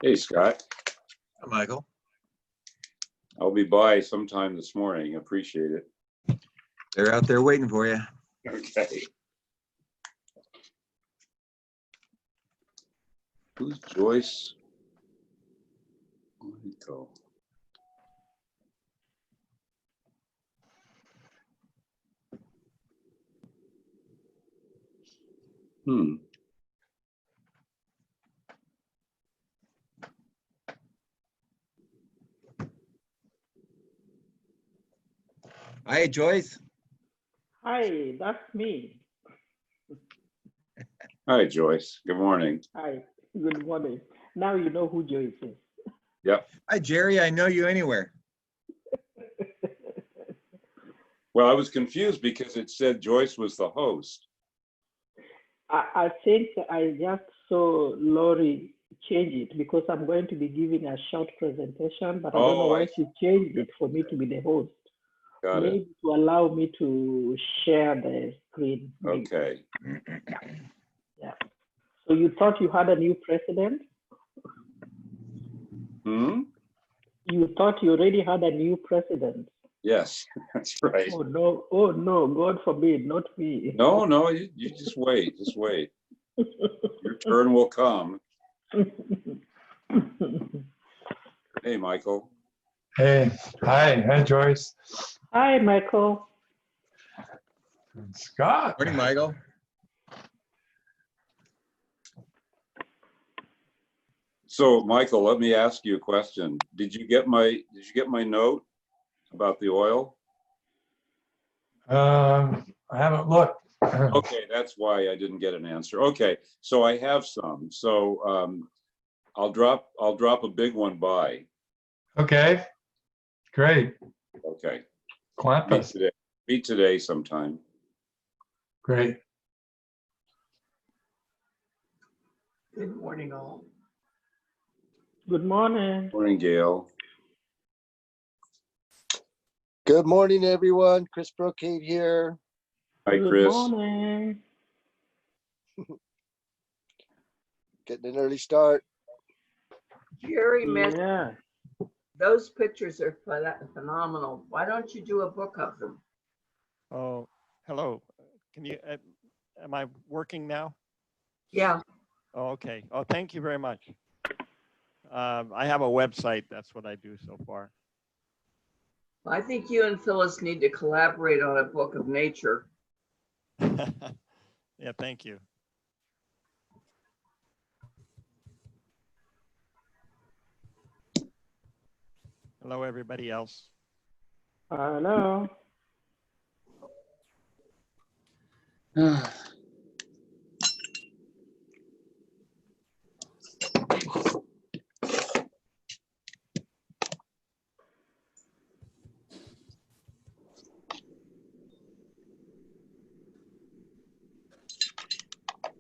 Hey, Scott. Hi, Michael. I'll be by sometime this morning. Appreciate it. They're out there waiting for you. Okay. Who's Joyce? Let me go. Hi, Joyce. Hi, that's me. Hi, Joyce. Good morning. Hi, good morning. Now you know who Joyce is. Yep. Hi, Jerry. I know you anywhere. Well, I was confused because it said Joyce was the host. I think I just saw Lori change it because I'm going to be giving a short presentation, but I don't know why she changed it for me to be the host. Got Maybe it. to allow me to share the screen. Maybe. Okay. Yeah. So you thought you had a new president? You thought you already had a new president? Yes, that's right. Oh no, God forbid, not me. No, you just wait. Just wait. Your turn will come. Hey, Michael. Hey, hi, Joyce. Hi, Michael. And Scott. Morning, Michael. So, Michael, let me ask you a question. Did you get my note about the oil? I haven't looked. Okay, that's why I didn't get an answer. Okay, so I have some. So I'll drop a big one by. Okay, great. Okay. Clampus. Meet today sometime. Great. Good morning, all. Good morning. Morning, Gail. Good morning, everyone. Chris Brocade here. Hi, Good Chris. morning. Getting an early start. Jerry, Yeah. those pictures are phenomenal. Why don't you do a book of them? Oh, hello. Can you, am I working now? Yeah, Oh, okay. Oh, thank you very much. I have a website. That's what I do so far. I think you and Phyllis need to collaborate on a book of nature. Yeah, thank you. Hello, everybody else. Hello.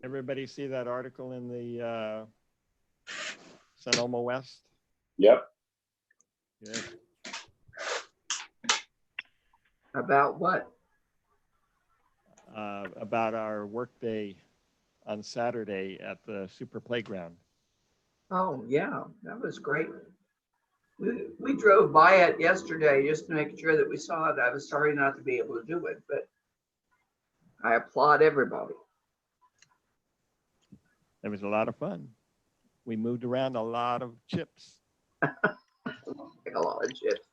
Everybody see that article in the Sonoma West? Yep. Good. About what? About our workday on Saturday at the Super Playground. Oh, yeah, that was great. We drove by it yesterday just to make sure that we saw it. I was sorry not to be able to do it, but I applaud everybody. It was a lot of fun. We moved around a lot of chips. Like a lot of chips.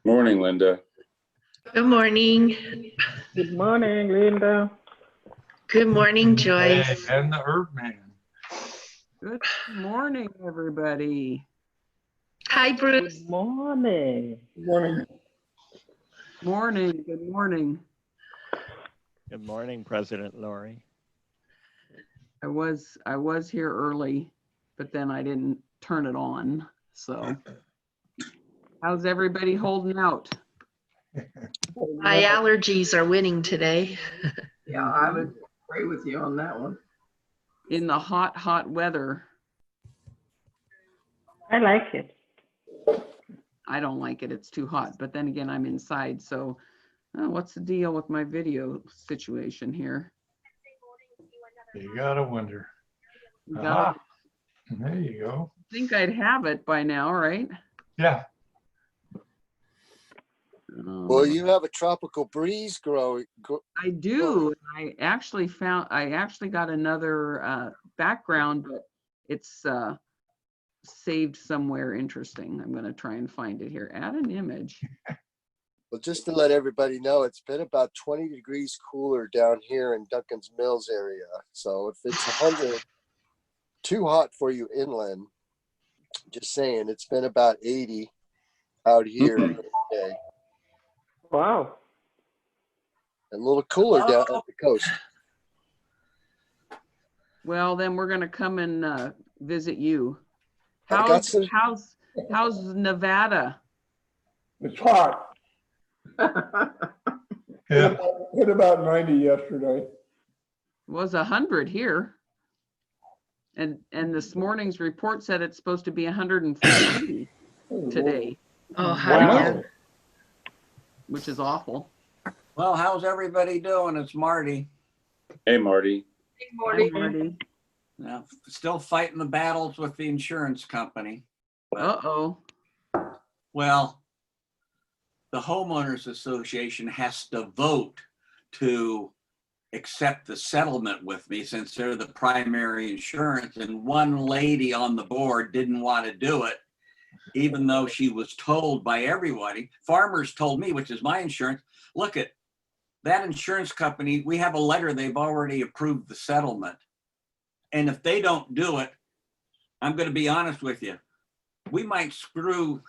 Morning, Linda. Good morning. Good morning, Linda. Good morning, Hey, Joyce. and the Herb Man. Good morning, everybody. Hi, Bruce. Good morning. Morning. Morning, good morning. Good morning, President Lori. I was here early, but then I didn't turn it on. So how's everybody holding out? My allergies are winning today. Yeah, I would agree with you on that one. In the hot, hot weather. I like it. I don't like it. It's too hot. But then again, I'm inside. So what's the deal with my video situation here? You gotta wonder. You Aha. got There you go. think I'd have it by now, right? Yeah. Well, you have a tropical breeze growing. I do. I actually got another background, but it's saved somewhere interesting. I'm gonna try and find it here. Add an image. Well, just to let everybody know, it's been about 20 degrees cooler down here in Duncan's Mills area. So if it's 100, too hot for you inland, just saying, it's been about 80 out here every day. Wow. And a little cooler down at the coast. Well, then we're gonna come and visit you. I got some- How's Nevada? It's hot. Yeah. Hit about 90 yesterday. It was 100 here. And this morning's report said it's supposed to be 140 today, Oh, hi Wow. again. which is awful. Well, how's everybody doing? It's Marty. Hey, Marty. Hi, Marty. Now, still fighting the battles with the insurance company. Uh-oh. Well, the homeowners association has to vote to accept the settlement with me since they're the primary insurance. And one lady on the board didn't want to do it, even though she was told by everybody. Farmers told me, which is my insurance, look at that insurance company, we have a letter, they've already approved the settlement. And if they don't do it, I'm going to be honest with you, we might screw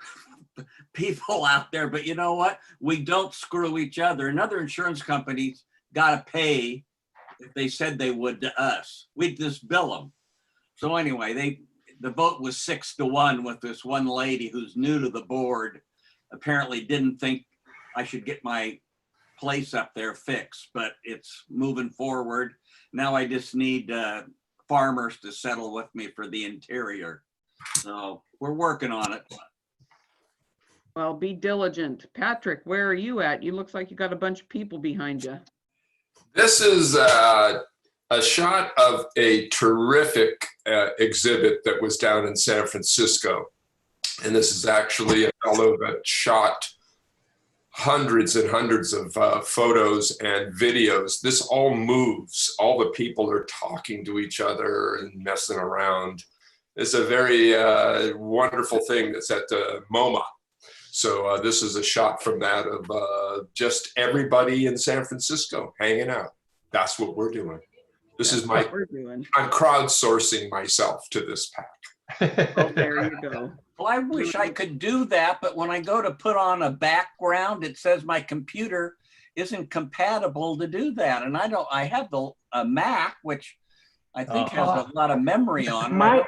people out there, but you know what? We don't screw each other. And other insurance companies got to pay if they said they would to us. We just bill them. So anyway, the vote was 6-1 with this one lady who's new to the board. Apparently didn't think I should get my place up there fixed, but it's moving forward. Now I just need farmers to settle with me for the interior. So we're working on it. Well, be diligent. Patrick, where are you at? You looks like you got a bunch of people behind you. This is a shot of a terrific exhibit that was down in San Francisco. And this is actually a fellow that shot hundreds and hundreds of photos and videos. This all moves. All the people are talking to each other and messing around. It's a very wonderful thing that's at MoMA. So this is a shot from that of just everybody in San Francisco hanging out. That's what we're doing. This is my, I'm crowdsourcing myself to this pack. Oh, there you go. Well, I wish I could do that, but when I go to put on a background, it says my computer isn't compatible to do that. And I have a Mac, which I think has a lot of memory on it.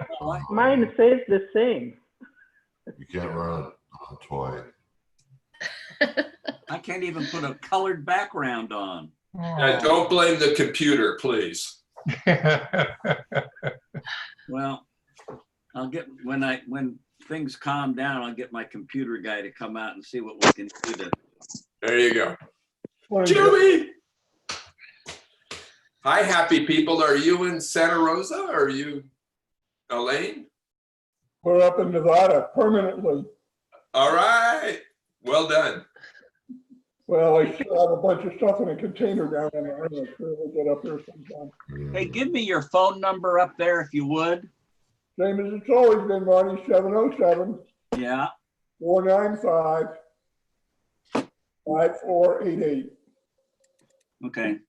Mine says the same. You can't run a toy. I can't even put a colored background on. Don't blame the computer, please. Well, I'll get, when things calm down, I'll get my computer guy to come out and see what we can do to. There you go. Jimmy! Hi, happy people. Are you in Santa Rosa? Or are you Elaine? We're up in Nevada permanently. All right. Well done. Well, I still have a bunch of stuff in a container down there. I'm not sure we'll get up there sometime. Hey, give me your phone number up there if you would. Same as it's always been, Marty, 707. Yeah. 495 5488. Okay.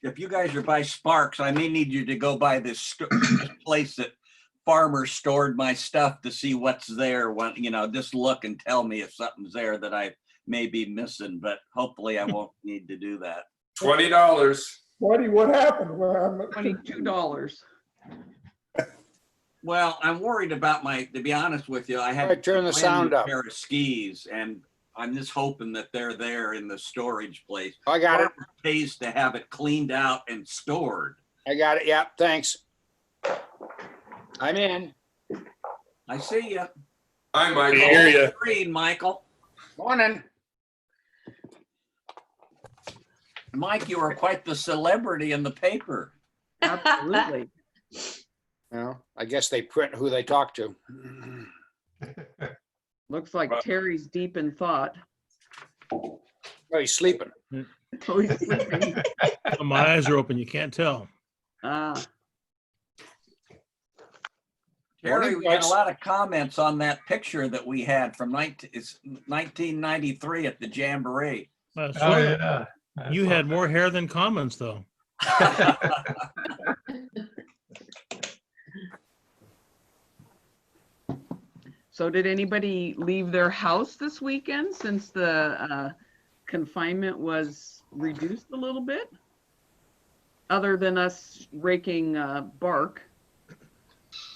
If you guys are by Sparks, I may need you to go by this place that farmers stored my stuff to see what's there. When, just look and tell me if something's there that I may be missing, but hopefully I won't need to do that. $20. Marty, what happened? $22. Well, I'm worried about to be honest with you, I had Right, turn the sound up. a pair of skis and I'm just hoping that they're there in the storage place. I got it. Farmer pays to have it cleaned out and stored. I got it. Yep. Thanks. I'm in. I see you. Hi, Michael. I hear ya. Green, Michael. Morning. Mike, you are quite the celebrity in the paper. Absolutely. Well, I guess they print who they talk to. Looks like Terry's deep in thought. Oh, he's sleeping. Oh, he's sleeping. My eyes are open. You can't tell. Terry, we had a lot of comments on that picture that we had from 1993 at the Jamboree. Oh, yeah. You had more hair than comments, though. So did anybody leave their house this weekend since the confinement was reduced a little bit? Other than us raking bark?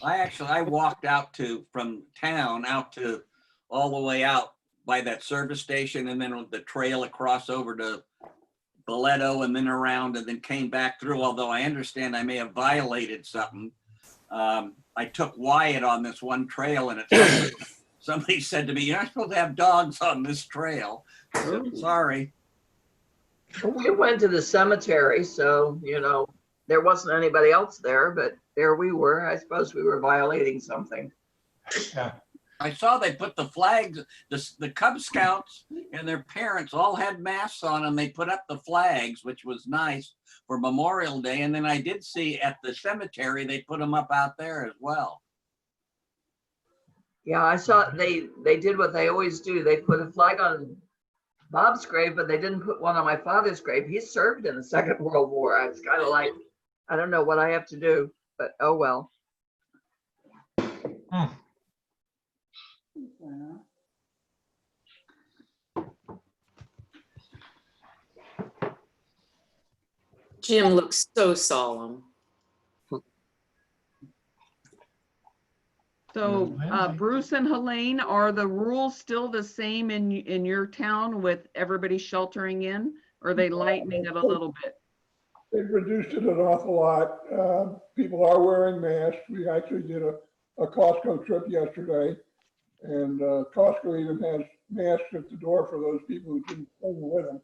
I walked out from town out to all the way out by that service station, and then the trail across over to Boleto, and then around, and then came back through, although I understand I may have violated something. I took Wyatt on this one trail, and somebody said to me, "You're not supposed to have dogs on this trail." Sorry. We went to the cemetery, so, there wasn't anybody else there, but there we were. I suppose we were violating something. Yeah. I saw they put the flags, the Cub Scouts and their parents all had masks on, and they put up the flags, which was nice for Memorial Day. And then I did see at the cemetery, they put them up out there as well. Yeah, I saw they did what they always do. They put a flag on Bob's grave, but they didn't put one on my father's grave. He served in the Second World War. It's kind of like, I don't know what I have to do, but oh well. Jim looks so solemn. So Bruce and Helene, are the rules still the same in your town with everybody sheltering in? Or are they lightening it a little bit? They've reduced it an awful lot. People are wearing masks. We actually did a Costco trip yesterday, and Costco even has masks at the door for those people who didn't bring them with them.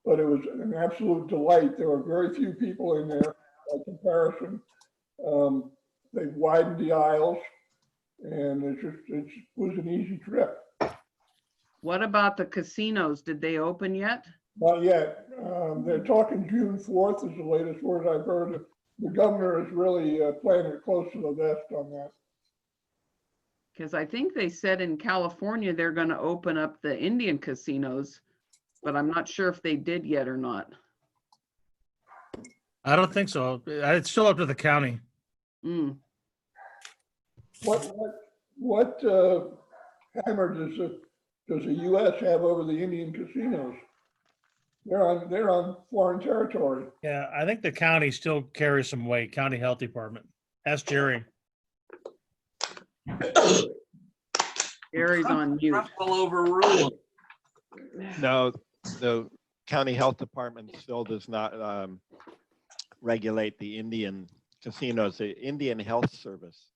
But it was an absolute delight. There were very few people in there by comparison. They've widened the aisles, and it was an easy trip. What about the casinos? Did they open yet? Not yet. They're talking June 4th is the latest word I've heard. The governor is really playing it close to the vest on that. Because I think they said in California they're going to open up the Indian casinos, but I'm not sure if they did yet or not. I don't think so. It's still up to the county. Mm. What hammer does the U.S. have over the Indian casinos? They're on foreign territory. Yeah, I think the county still carries some weight. County Health Department. Ask Jerry. Jerry's on mute. Trump will overrule. No, the county health department still does not regulate the Indian casinos. The Indian Health Service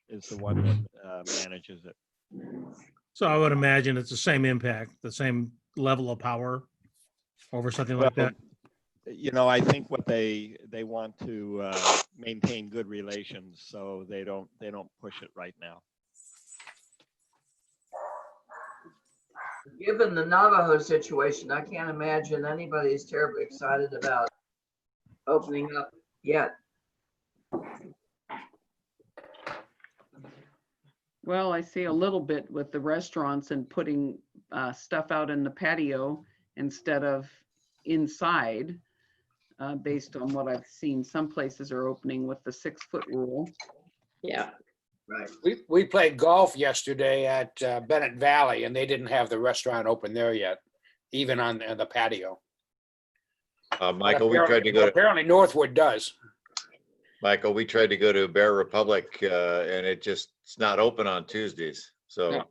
is the one that manages it. So I would imagine it's the same impact, the same level of power over something like that. I think what they want to maintain good relations, so they don't push it right now. Given the Navajo situation, I can't imagine anybody's terribly excited about opening up yet. Well, I see a little bit with the restaurants and putting stuff out in the patio instead of inside, based on what I've seen. Some places are opening with the 6-foot rule. Yeah. Right. We played golf yesterday at Bennett Valley, and they didn't have the restaurant open there yet, even on the patio. Michael, we tried to go to, apparently Northwood does. Michael, we tried to go to Bear Republic, and it's not open on Tuesdays. So No.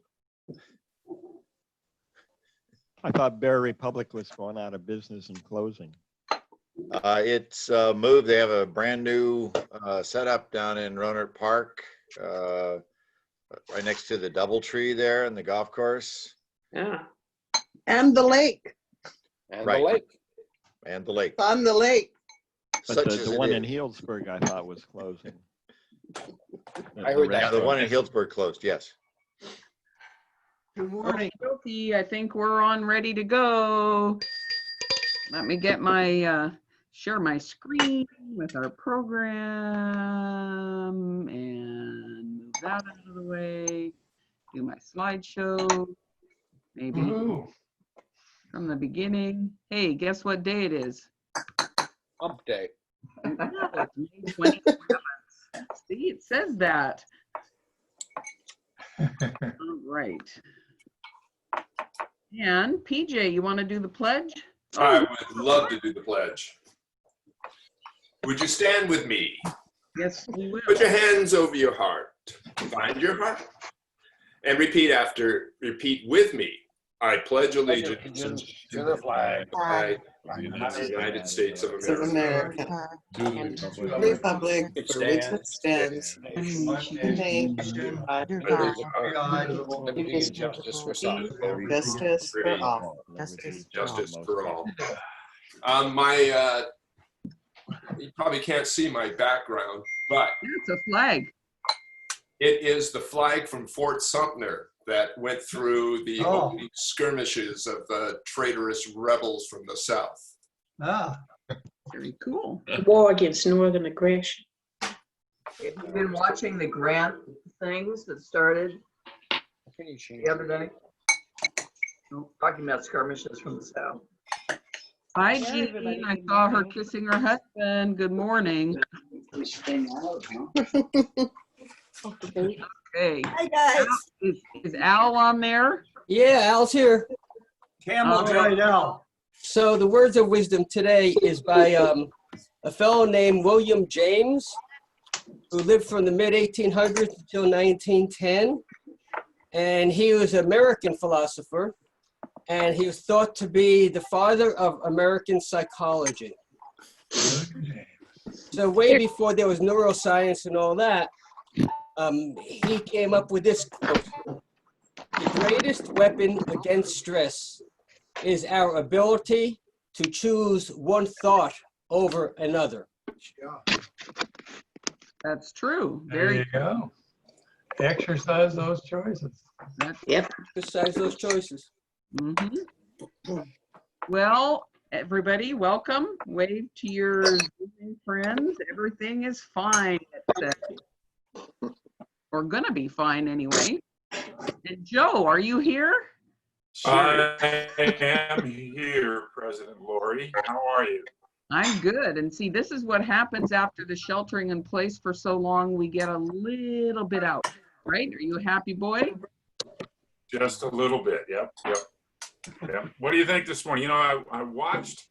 I thought Bear Republic was going out of business and closing. it's moved. They have a brand new setup down in Rohnert Park, right next to the DoubleTree there and the golf course. Yeah. And the lake. And Right. the lake. And the lake. On the lake. But Such the as it one is. in Healdsburg I thought was closing. I heard that. Yeah, the one in Healdsburg closed, yes. Good morning. Okay, I think we're on ready to go. Let me get my, share my screen with our program and move that out of the way. Do my slideshow, maybe Woohoo. from the beginning. Hey, guess what day it is? Hump day. No, it's May 27th. See, it says that. All right. And PJ, you want to do the pledge? I would love to do the pledge. Would you stand with me? Yes, we will. Put your hands over your heart. Find your heart. And repeat with me. I pledge allegiance To the flag. of the United States of Of America. America, And to the republic It for which it stands, One one nation, under God, Liberty and justice for some. justice for all. Justice for all. You probably can't see my background, but It's a flag. it is the flag from Fort Sumter that went through the opening skirmishes of the traitorous rebels from the South. Ah, Very cool. War against Northern aggression. Have you been watching the grant things that started the other day? Talking about skirmishes from the South. Hi, Jean. I saw her kissing her husband. Good morning. Okay. Hi, guys. Is Al on there? Yeah, Al's here. Camel Right, Al. So the words of wisdom today is by a fellow named William James, who lived from the mid-1800s until 1910. And he was an American philosopher, and he was thought to be the father of American psychology. So way before there was neuroscience and all that, he came up with this quote: "The greatest weapon against stress is our ability to choose one thought over another." That's true. there you go. Exercise those choices. Yep. Exercise those choices. Well, everybody, welcome. Wave to your Zooming friends. Everything is fine. It says. Or gonna be fine anyway. And Joe, are you here? I am here, President Lori. How are you? I'm good. And see, this is what happens after the sheltering in place for so long. We get a little bit out, right? Are you a happy boy? Just a little bit. Yep. What do you think this morning? You know, I watched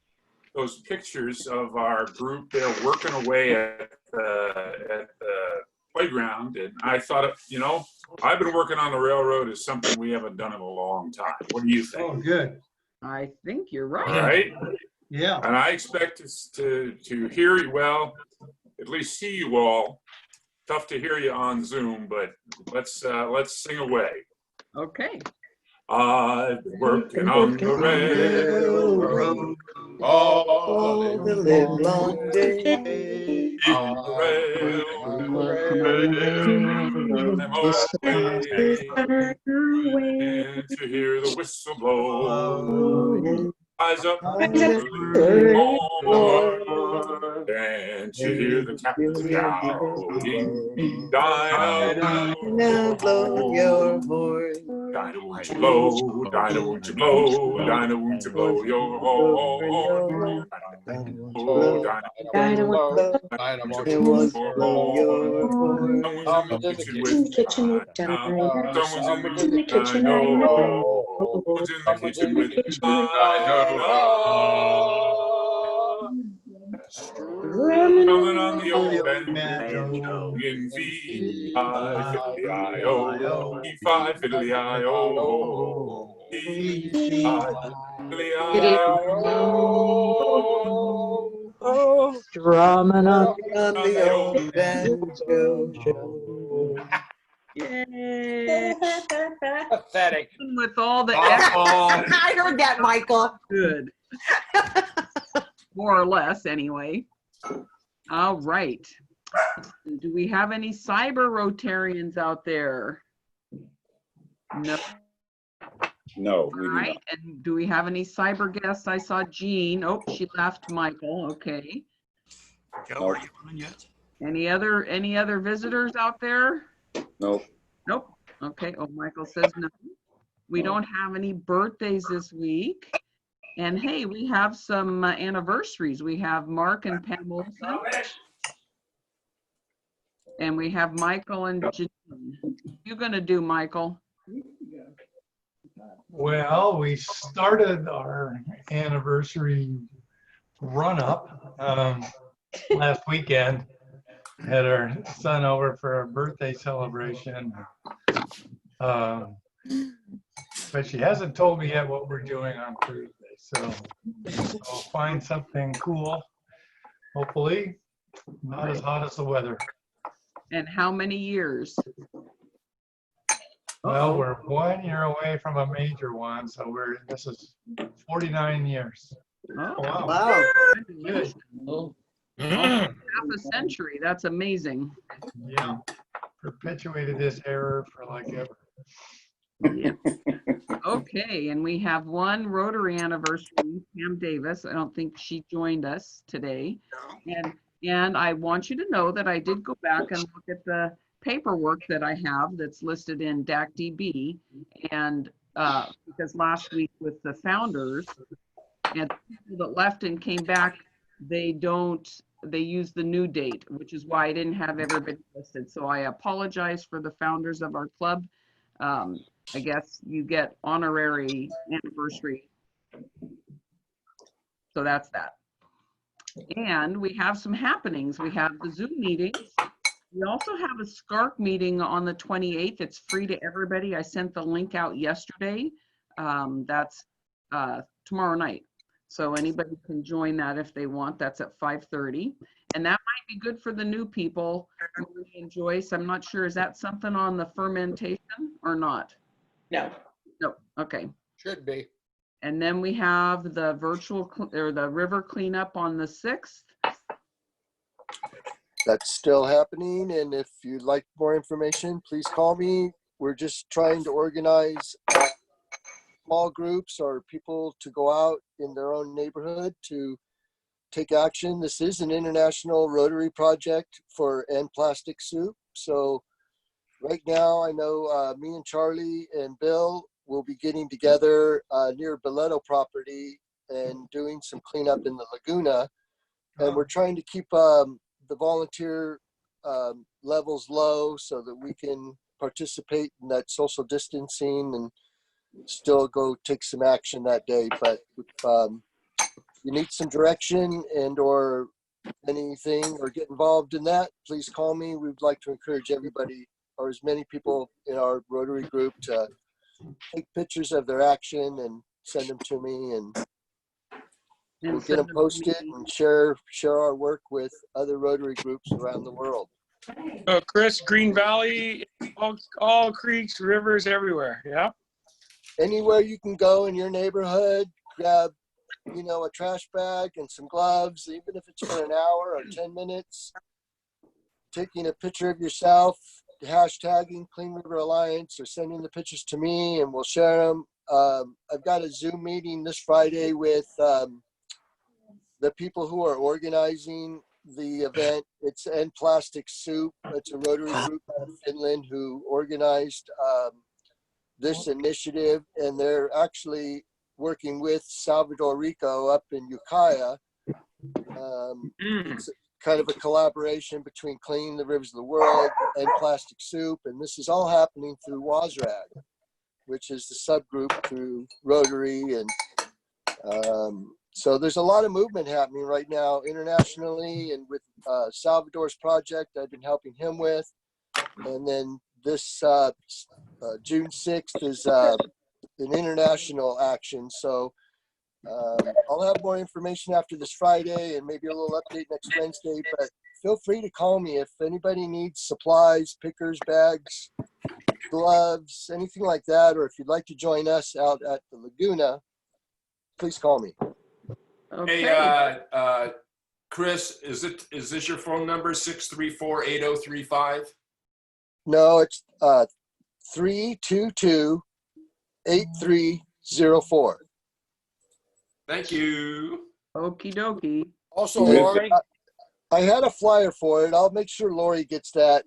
those pictures of our group there working away at the playground, and I thought, you know, I've been working on the railroad is something we haven't done in a long time. What do you think? Oh, good. I think you're right. All right. Yeah. And I expect to hear you, well, at least see you all. Tough to hear you on Zoom, but let's sing away. Okay. I'm working on the railroad all the livelong day. On the railroad, I'm waiting to hear the whistle blow. Eyes up early morn, and to hear the captain shouting, Dinah, blow your horn. Dinah, won't you blow? Dinah, won't you blow? Dinah, won't you blow your horn? Oh, Dinah, won't you blow your horn? Someone's in the kitchen with Dinah. Someone's in the kitchen, I know. Someone's in the kitchen with Dinah. Drumming on the old banjo in V-I-fiddly-I-O, E-fi-fiddly-I-O, E-fi-fiddly-I-O. Drumming on the old banjo. Yay. Pathetic. With all the I heard that, Michael. Good. More or less, anyway. All right. Do we have any cyber Rotarians out there? No. No, we All do right, not. and do we have any cyber guests? I saw Jean. Oh, she left Michael. Okay. Joe, are you on yet? Any other visitors out there? Nope. Nope. Okay. Oh, Michael says no. We don't have any birthdays this week. And hey, we have some anniversaries. We have Mark and Pam Olson. And we have Michael and Janine. What are you gonna do, Michael? Well, we started our anniversary run-up last weekend. Had our son over for a birthday celebration. But she hasn't told me yet what we're doing on Thursday. So I'll find something cool. Hopefully not as hot as the weather. And how many years? Well, we're 1 year away from a major one, so this is 49 years. Oh, Wow. Congratulations. Half a century. That's amazing. Yeah, perpetuated this error for like ever. Yeah. Okay, and we have one Rotary anniversary, Pam Davis. I don't think she joined us today. And I want you to know that I did go back and look at the paperwork that I have that's listed in DACDB. And because last week with the founders and people that left and came back, they use the new date, which is why I didn't have everybody listed. So I apologize for the founders of our club. I guess you get honorary anniversary. So that's that. And we have some happenings. We have the Zoom meetings. We also have a SCARC meeting on the 28th. It's free to everybody. I sent the link out yesterday. That's tomorrow night. So anybody can join that if they want. That's at 5:30. And that might be good for the new people, Marie and Joyce. I'm not sure. Is that something on the fermentation or not? No. No. Okay. Should be. And then we have the virtual or the river cleanup on the 6th. That's still happening. And if you'd like more information, please call me. We're just trying to organize small groups or people to go out in their own neighborhood to take action. This is an international Rotary project for End Plastic Soup. So right now, I know me and Charlie and Bill will be getting together near Boleto property and doing some cleanup in the Laguna. And we're trying to keep the volunteer levels low so that we can participate in that social distancing and still go take some action that day. But if you need some direction and or anything or get involved in that, please call me. We'd like to encourage everybody or as many people in our Rotary group to take pictures of their action and send them to me, and we'll get them posted and share our work with other Rotary groups around the world. Chris, Green Valley, all creeks, rivers, everywhere. Yeah. Anywhere you can go in your neighborhood, grab, a trash bag and some gloves, even if it's for an hour or 10 minutes, taking a picture of yourself, hashtagging Clean River Alliance or sending the pictures to me and we'll share them. I've got a Zoom meeting this Friday with the people who are organizing the event. It's End Plastic Soup. It's a Rotary group out of Finland who organized this initiative, and they're actually working with Salvador Rico up in Ukiah. It's kind of a collaboration between Clean the Rivers of the World and Plastic Soup, and this is all happening through WASRAG, which is the subgroup through Rotary. And so there's a lot of movement happening right now internationally, and with Salvador's project I've been helping him with. And then this June 6th is an international action. So I'll have more information after this Friday and maybe a little update next Wednesday, but feel free to call me if anybody needs supplies, pickers, bags, gloves, anything like that, or if you'd like to join us out at the Laguna, please call me. Okay. Hey, Chris, is this your phone number, 634-8035? No, it's 322-8304. Thank you. Okie dokie. Also, And Lori, I had a flyer for it. I'll make sure Lori gets that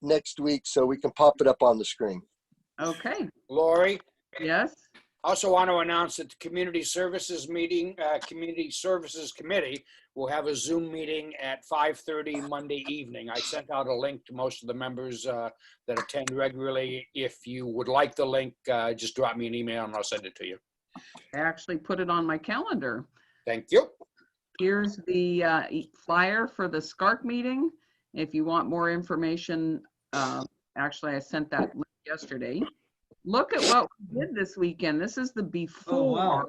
next week so we can pop it up on the screen. Okay, Lori, yes. also want to announce that the Community Services meeting, Community Services Committee will have a Zoom meeting at 5:30 Monday evening. I sent out a link to most of the members that attend regularly. If you would like the link, just drop me an email and I'll send it to you. I actually put it on my calendar. Thank you. Here's the flyer for the SCARC meeting. If you want more information, actually I sent that link yesterday. Look at what we did this weekend. This is the before. Oh, wow.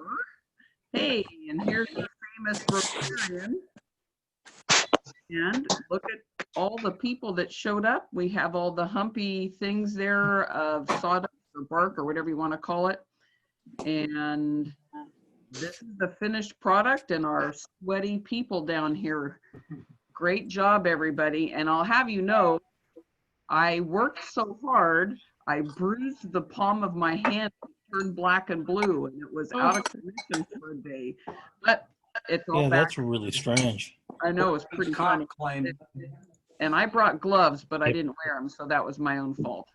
Hey, and here's the famous Rotarian. And look at all the people that showed up. We have all the humpy things there of sawdust or bark or whatever you want to call it. And this is the finished product and our sweaty people down here. Great job, everybody. And I'll have you know, I worked so hard, I bruised the palm of my hand, turned black and blue, and it was out of commission for a day. But it's all Yeah, back. that's really strange. I know, it's pretty funny. And I brought gloves, but I didn't wear them, so that was my own fault.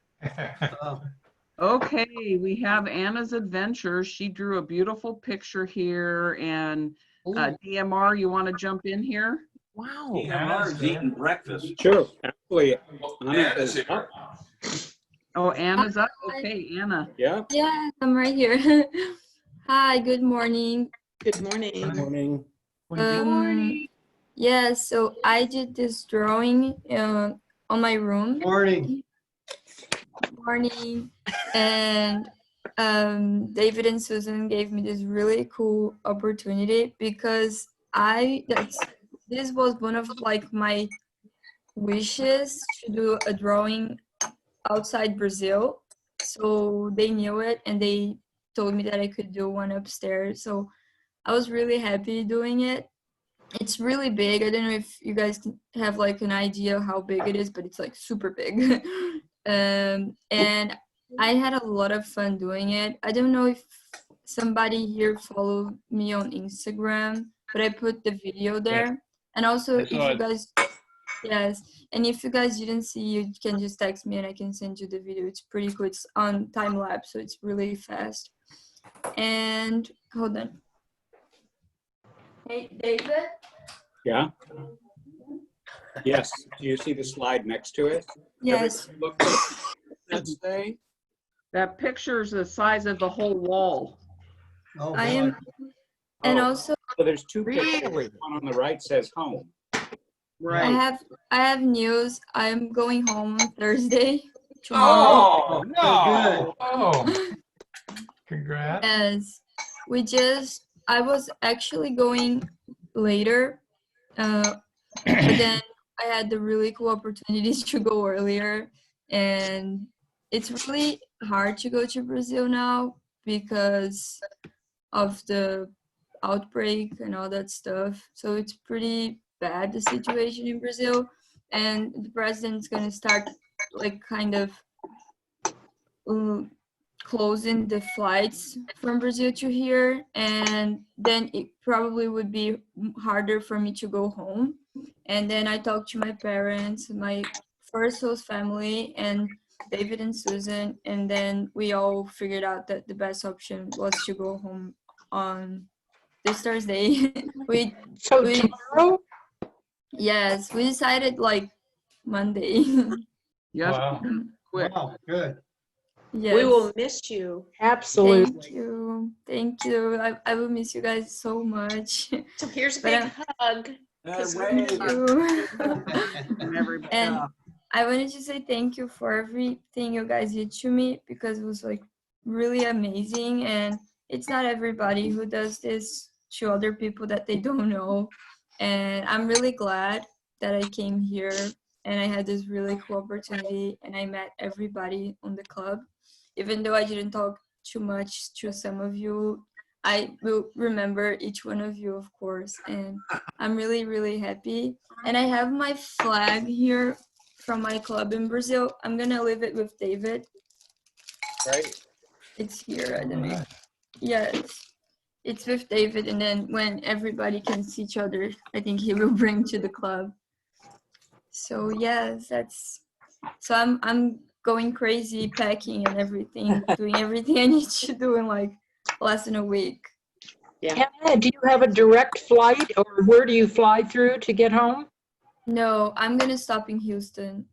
Okay, we have Anna's Adventures. She drew a beautiful picture here. And DMR, you want to jump in here? Wow. DMR's eating breakfast. Sure, absolutely. Anna's here. Oh, Anna's up? Okay, Anna. Yeah. Yeah, I'm right here. Hi, good morning. Good morning. Good morning. Yeah, so I did this drawing on my room. Morning. Morning. And David and Susan gave me this really cool opportunity because this was one of like my wishes to do a drawing outside Brazil. So they knew it and they told me that I could do one upstairs. So I was really happy doing it. It's really big. I don't know if you guys have like an idea how big it is, but it's like super big. And I had a lot of fun doing it. I don't know if somebody here followed me on Instagram, but I put the video there. And also if you guys, yes, and if you guys didn't see, you can just text me and I can send you the video. It's pretty cool. It's on time lapse, so it's really fast. And hold on. Hey, David? Yeah. Yes. Do you see the slide next to it? Yes. Look what that say? That picture's the size of the whole wall. Oh, I am, and also So there's two pictures. One on the right says home. Right. I have news. I'm going home on Thursday. Tomorrow. Oh, no. Oh, congrats. Yes, I was actually going later, but then I had the really cool opportunities to go earlier, and it's really hard to go to Brazil now because of the outbreak and all that stuff. So it's pretty bad, the situation in Brazil, and the president's gonna start like kind of closing the flights from Brazil to here, and then it probably would be harder for me to go home. And then I talked to my parents, my first host family, and David and Susan, and then we all figured out that the best option was to go home on this Thursday. Tomorrow? Yes, we decided like Monday. Yes. Wow. Quick. Wow, good. Yes. We will miss you. Absolutely. Thank you. I will miss you guys so much. So here's a But big hug. 'cause Thank you. Everybody. And I wanted to say thank you for everything you guys did to me because it was like really amazing, and it's not everybody who does this to other people that they don't know. And I'm really glad that I came here and I had this really cool opportunity and I met everybody on the club. Even though I didn't talk too much to some of you, I will remember each one of you, of course, and I'm really, really happy. And I have my flag here from my club in Brazil. I'm gonna leave it with David. Right. It's here, I don't know. Yeah, it's with David, and then when everybody can see each other, I think he will bring to the club. So yes, so I'm going crazy packing and everything, doing everything I need to do in like less than a week. Yeah. Anna, do you have a direct flight, or where do you fly through to get home? No, I'm gonna stop in Houston.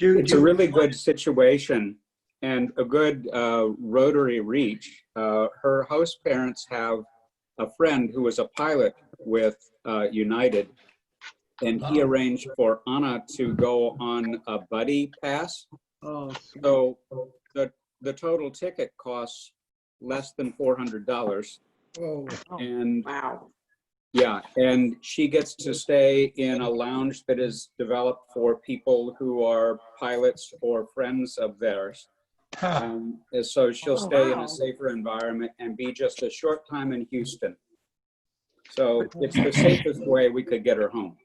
It's a really good situation and a good Rotary reach. Her host parents have a friend who was a pilot with United, and he arranged for Anna to go on a buddy pass. Oh, so the total ticket costs less than $400. Oh, And wow. Yeah, and she gets to stay in a lounge that is developed for people who are pilots or friends of theirs. And so she'll stay in a safer environment and be just a short time in Houston. So it's the safest way we could get her home.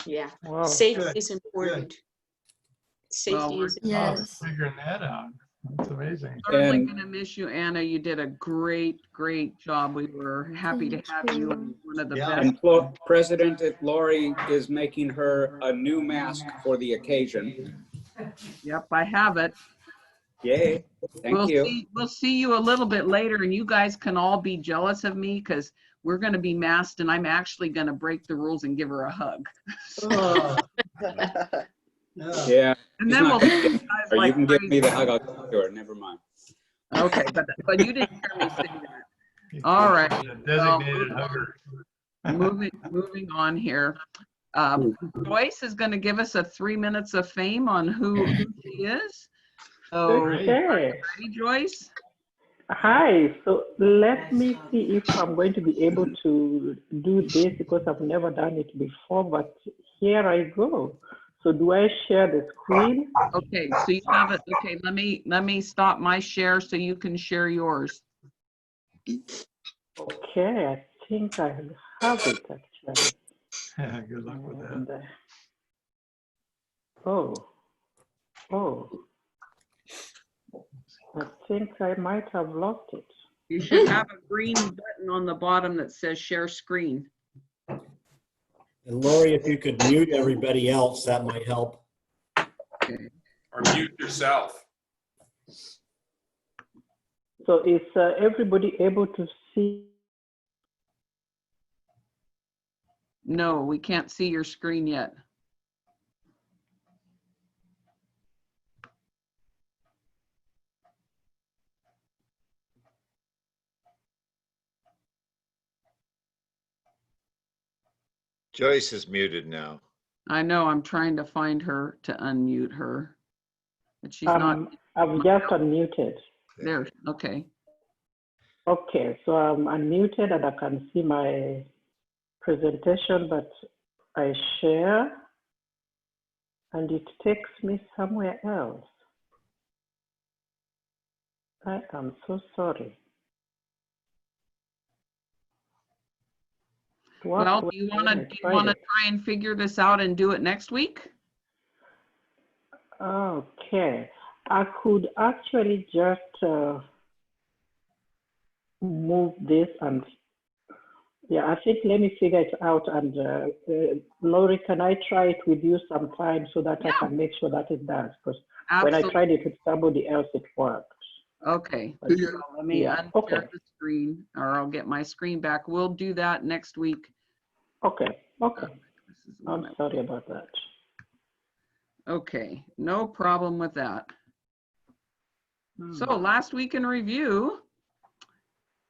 Yeah. Wow. Safety Good, is important. Safety is Oh, figuring that out. That's amazing. Certainly going to miss you, Anna. You did a great job. We were happy to have you. And one of the best. And President Lori is making her a new mask for the occasion. Yep, I have it. Yay, thank you. We'll see you a little bit later, and you guys can all be jealous of me because we're going to be masked, and I'm actually going to break the rules and give her a hug. Yeah. And then we'll see you guys Or like you can give me crazy. the hug, I'll give her, never mind. Okay, but you didn't hear me say that. All right. Designated hugger. Moving on here. Joyce is going to give us a 3 minutes of fame on who she is. So, Okay. ready, Joyce? Hi, so let me see if I'm going to be able to do this because I've never done it before, but here I go. So do I share the screen? Okay, so you have it. Okay, let me stop my share so you can share yours. Okay, I think I have it actually. Yeah, good luck with that. And, oh, I think I might have lost it. You should have a green button on the bottom that says share screen. And Lori, if you could mute everybody else, that might help. Or mute yourself. So is everybody able to see? No, we can't see your screen yet. Joyce is muted now. I know, I'm trying to find her to unmute her, but she's not. I've just unmuted. There, okay. Okay, so I'm unmuted and I can see my presentation, but I share and it takes me somewhere else. I am so sorry. Well, do you want to try and figure this out and do it next week? Okay, I could actually just move this and yeah, I think let me figure it out. And Lori, can I try it with you sometime so that I can make sure that it does? Because when I tried it with somebody else, it worked. Okay, But, so let me unshare okay. the screen, or I'll get my screen back. We'll do that next week. Okay, okay. I'm sorry about that. Okay, no problem with that. So last week in review,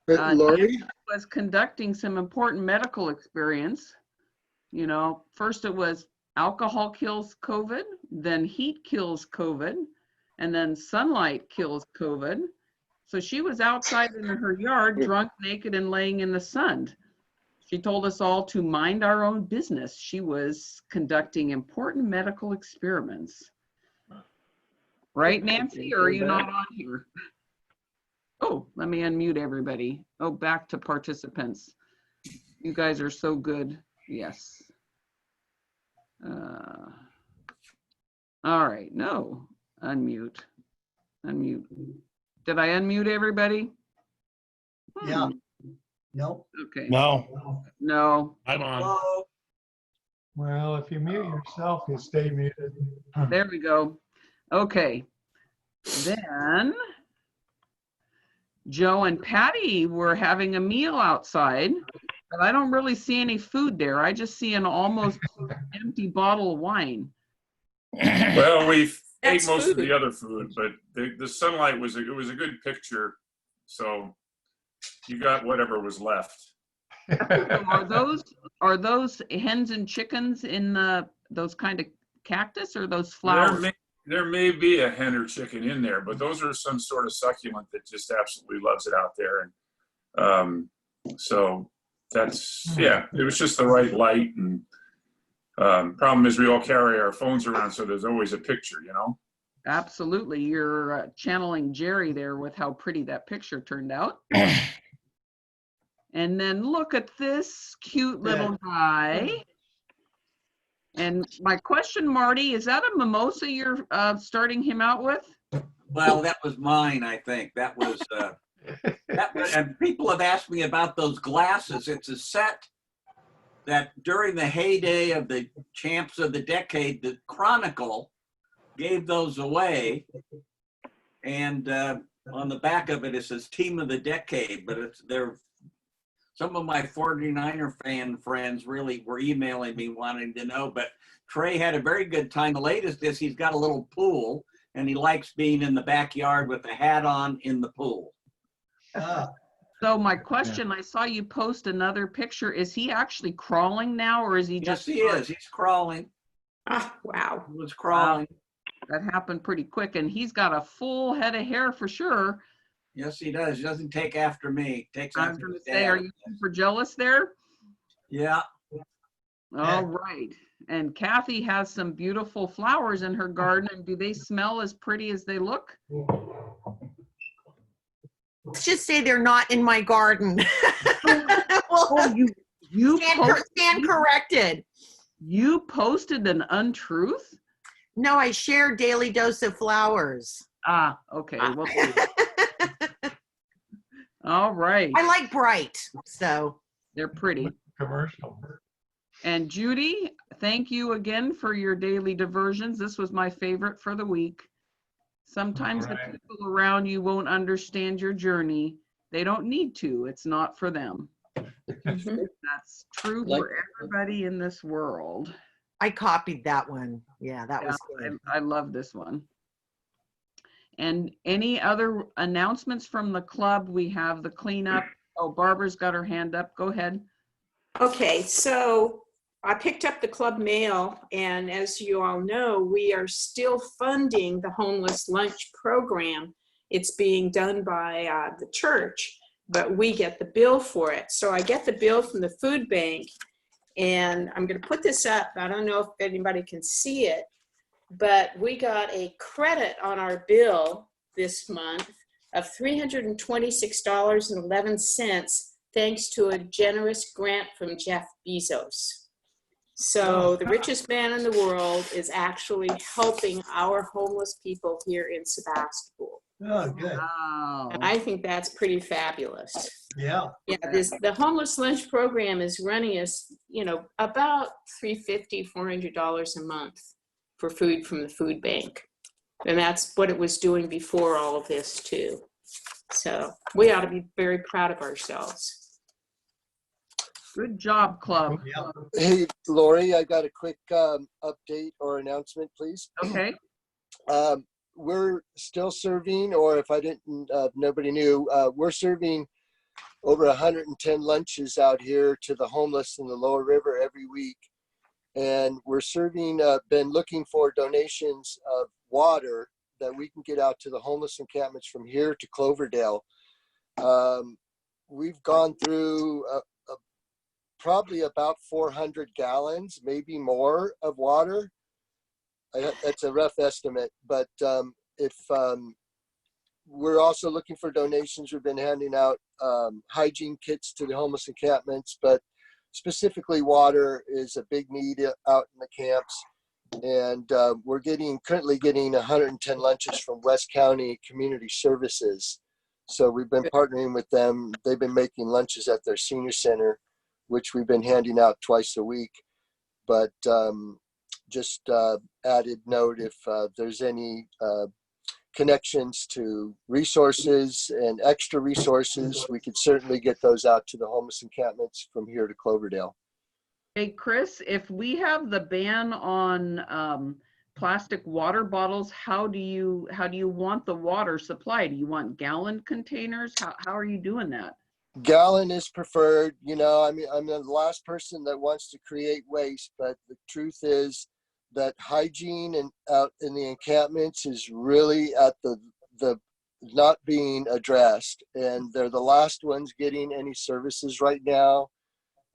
Lori? Nancy was conducting some important medical experience. You know, first it was alcohol kills COVID, then heat kills COVID, and then sunlight kills COVID. So she was outside in her yard, drunk, naked, and laying in the sun. She told us all to mind our own business. She was conducting important medical experiments. Right, Nancy, or are you not on here? Oh, let me unmute everybody. Oh, back to participants. You guys are so good. Yes. All right, no, unmute. Unmute. Did I unmute everybody? Yeah. Nope. Okay. No. No. I'm on. Hello? Well, if you mute yourself, you stay muted. There we go. Okay. Then Joe and Patty were having a meal outside, but I don't really see any food there. I just see an almost empty bottle of wine. Well, we ate That's most of food. the other food, but the sunlight was, it was a good picture. So you got whatever was left. So are those hens and chickens in those kind of cactus or those flowers? There may be a hen or chicken in there, but those are some sort of succulent that just absolutely loves it out there. And so that's, yeah, it was just the right light. And problem is we all carry our phones around, so there's always a picture, you know? Absolutely. You're channeling Jerry there with how pretty that picture turned out. And then look at this cute little guy. And my question, Marty, is that a mimosa you're starting him out with? Well, that was mine, I think. That was, and people have asked me about those glasses. It's a set that during the heyday of the champs of the decade, the Chronicle gave those away. And on the back of it says Team of the Decade, but they're some of my 49er fan friends really were emailing me wanting to know, but Trey had a very good time. The latest is he's got a little pool and he likes being in the backyard with a hat on in the pool. So my question, I saw you post another picture. Is he actually crawling now or is he just? Yes, he is. He's crawling. Ah, wow. He was crawling. That happened pretty quick and he's got a full head of hair for sure. Yes, he does. He doesn't take after me. Takes I was after going his to say, dad. are you super jealous there? Yeah. All right. And Kathy has some beautiful flowers in her garden. And do they smell as pretty as they look? Let's just say they're not in my garden. Oh, you stand corrected. You posted an untruth? No, I share Daily Dose of Flowers. Ah, okay. Well, all right. I like bright, so. They're pretty. Commercial. And Judy, thank you again for your daily diversions. This was my favorite for the week. Sometimes the people around you won't understand your journey. They don't need to. It's not for them. That's true for everybody in this world. I copied that one. Yeah, that was good. I love this one. And any other announcements from the club? We have the cleanup. Oh, Barbara's got her hand up. Go ahead. Okay, so I picked up the club mail, and as you all know, we are still funding the homeless lunch program. It's being done by the church, but we get the bill for it. So I get the bill from the food bank, and I'm going to put this up. I don't know if anybody can see it, but we got a credit on our bill this month of $326.11 thanks to a generous grant from Jeff Bezos. So the richest man in the world is actually helping our homeless people here in Sebastopol. Oh, good. Wow. And I think that's pretty fabulous. Yeah. Yeah, the homeless lunch program is running us, about $350, $400 a month for food from the food bank. And that's what it was doing before all of this too. So we ought to be very proud of ourselves. Good job, club. Hey, Lori, I got a quick update or announcement, please. Okay. We're still serving, or if I didn't, nobody knew, we're serving over 110 lunches out here to the homeless in the Lower River every week. And we're serving, been looking for donations of water that we can get out to the homeless encampments from here to Cloverdale. We've gone through probably about 400 gallons, maybe more, of water. That's a rough estimate, but if we're also looking for donations. We've been handing out hygiene kits to the homeless encampments, but specifically water is a big need out in the camps. And we're currently getting 110 lunches from West County Community Services. So we've been partnering with them. They've been making lunches at their senior center, which we've been handing out twice a week. But just added note, if there's any connections to resources and extra resources, we could certainly get those out to the homeless encampments from here to Cloverdale. Hey, Chris, if we have the ban on plastic water bottles, how do you want the water supplied? Do you want gallon containers? How are you doing that? Gallon is preferred. You know, I mean, I'm the last person that wants to create waste, but the truth is that hygiene and out in the encampments is really at the not being addressed, and they're the last ones getting any services right now,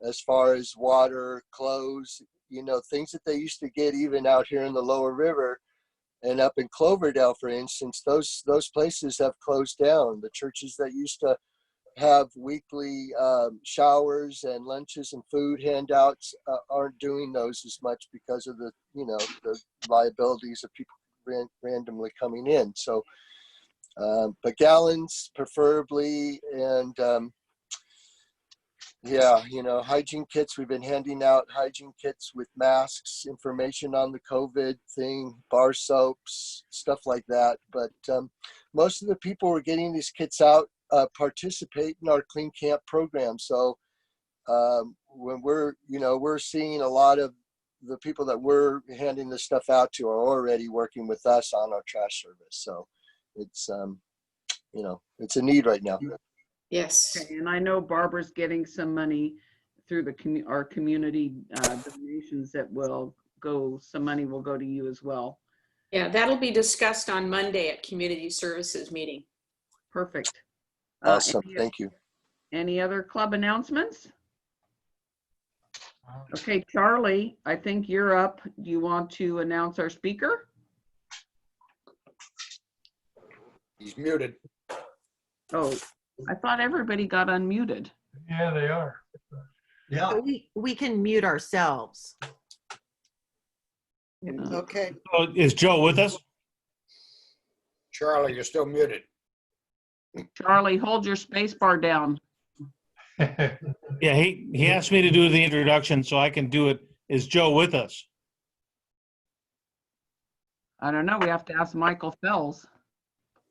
as far as water, clothes, you know, things that they used to get even out here in the lower river. And up in Cloverdale, for instance, those places have closed down. The churches that used to have weekly showers and lunches and food handouts aren't doing those as much because of the, you know, the liabilities of people randomly coming in. So, but gallons preferably, and yeah, you know, hygiene kits. We've been handing out hygiene kits with masks, information on the COVID thing, bar soaps, stuff like that. But most of the people who are getting these kits out participate in our Clean Camp program. So when we're seeing a lot of the people that we're handing this stuff out to are already working with us on our trash service. So it's, you know, it's a need right now. Yes. Okay, and I know Barbara's getting some money through our community donations that will go, some money will go to you as well. Yeah, that'll be discussed on Monday at Community Services meeting. Perfect. Awesome, thank you. Any other club announcements? Okay, Charlie, I think you're up. Do you want to announce our speaker? He's muted. Oh, I thought everybody got unmuted. Yeah, they are. Yeah. We can mute ourselves. Okay. Oh, is Joe with us? Charlie, you're still muted. Charlie, hold your space bar down. Yeah, he asked me to do the introduction, so I can do it. Is Joe with us? I don't know. We have to ask Michael Fells.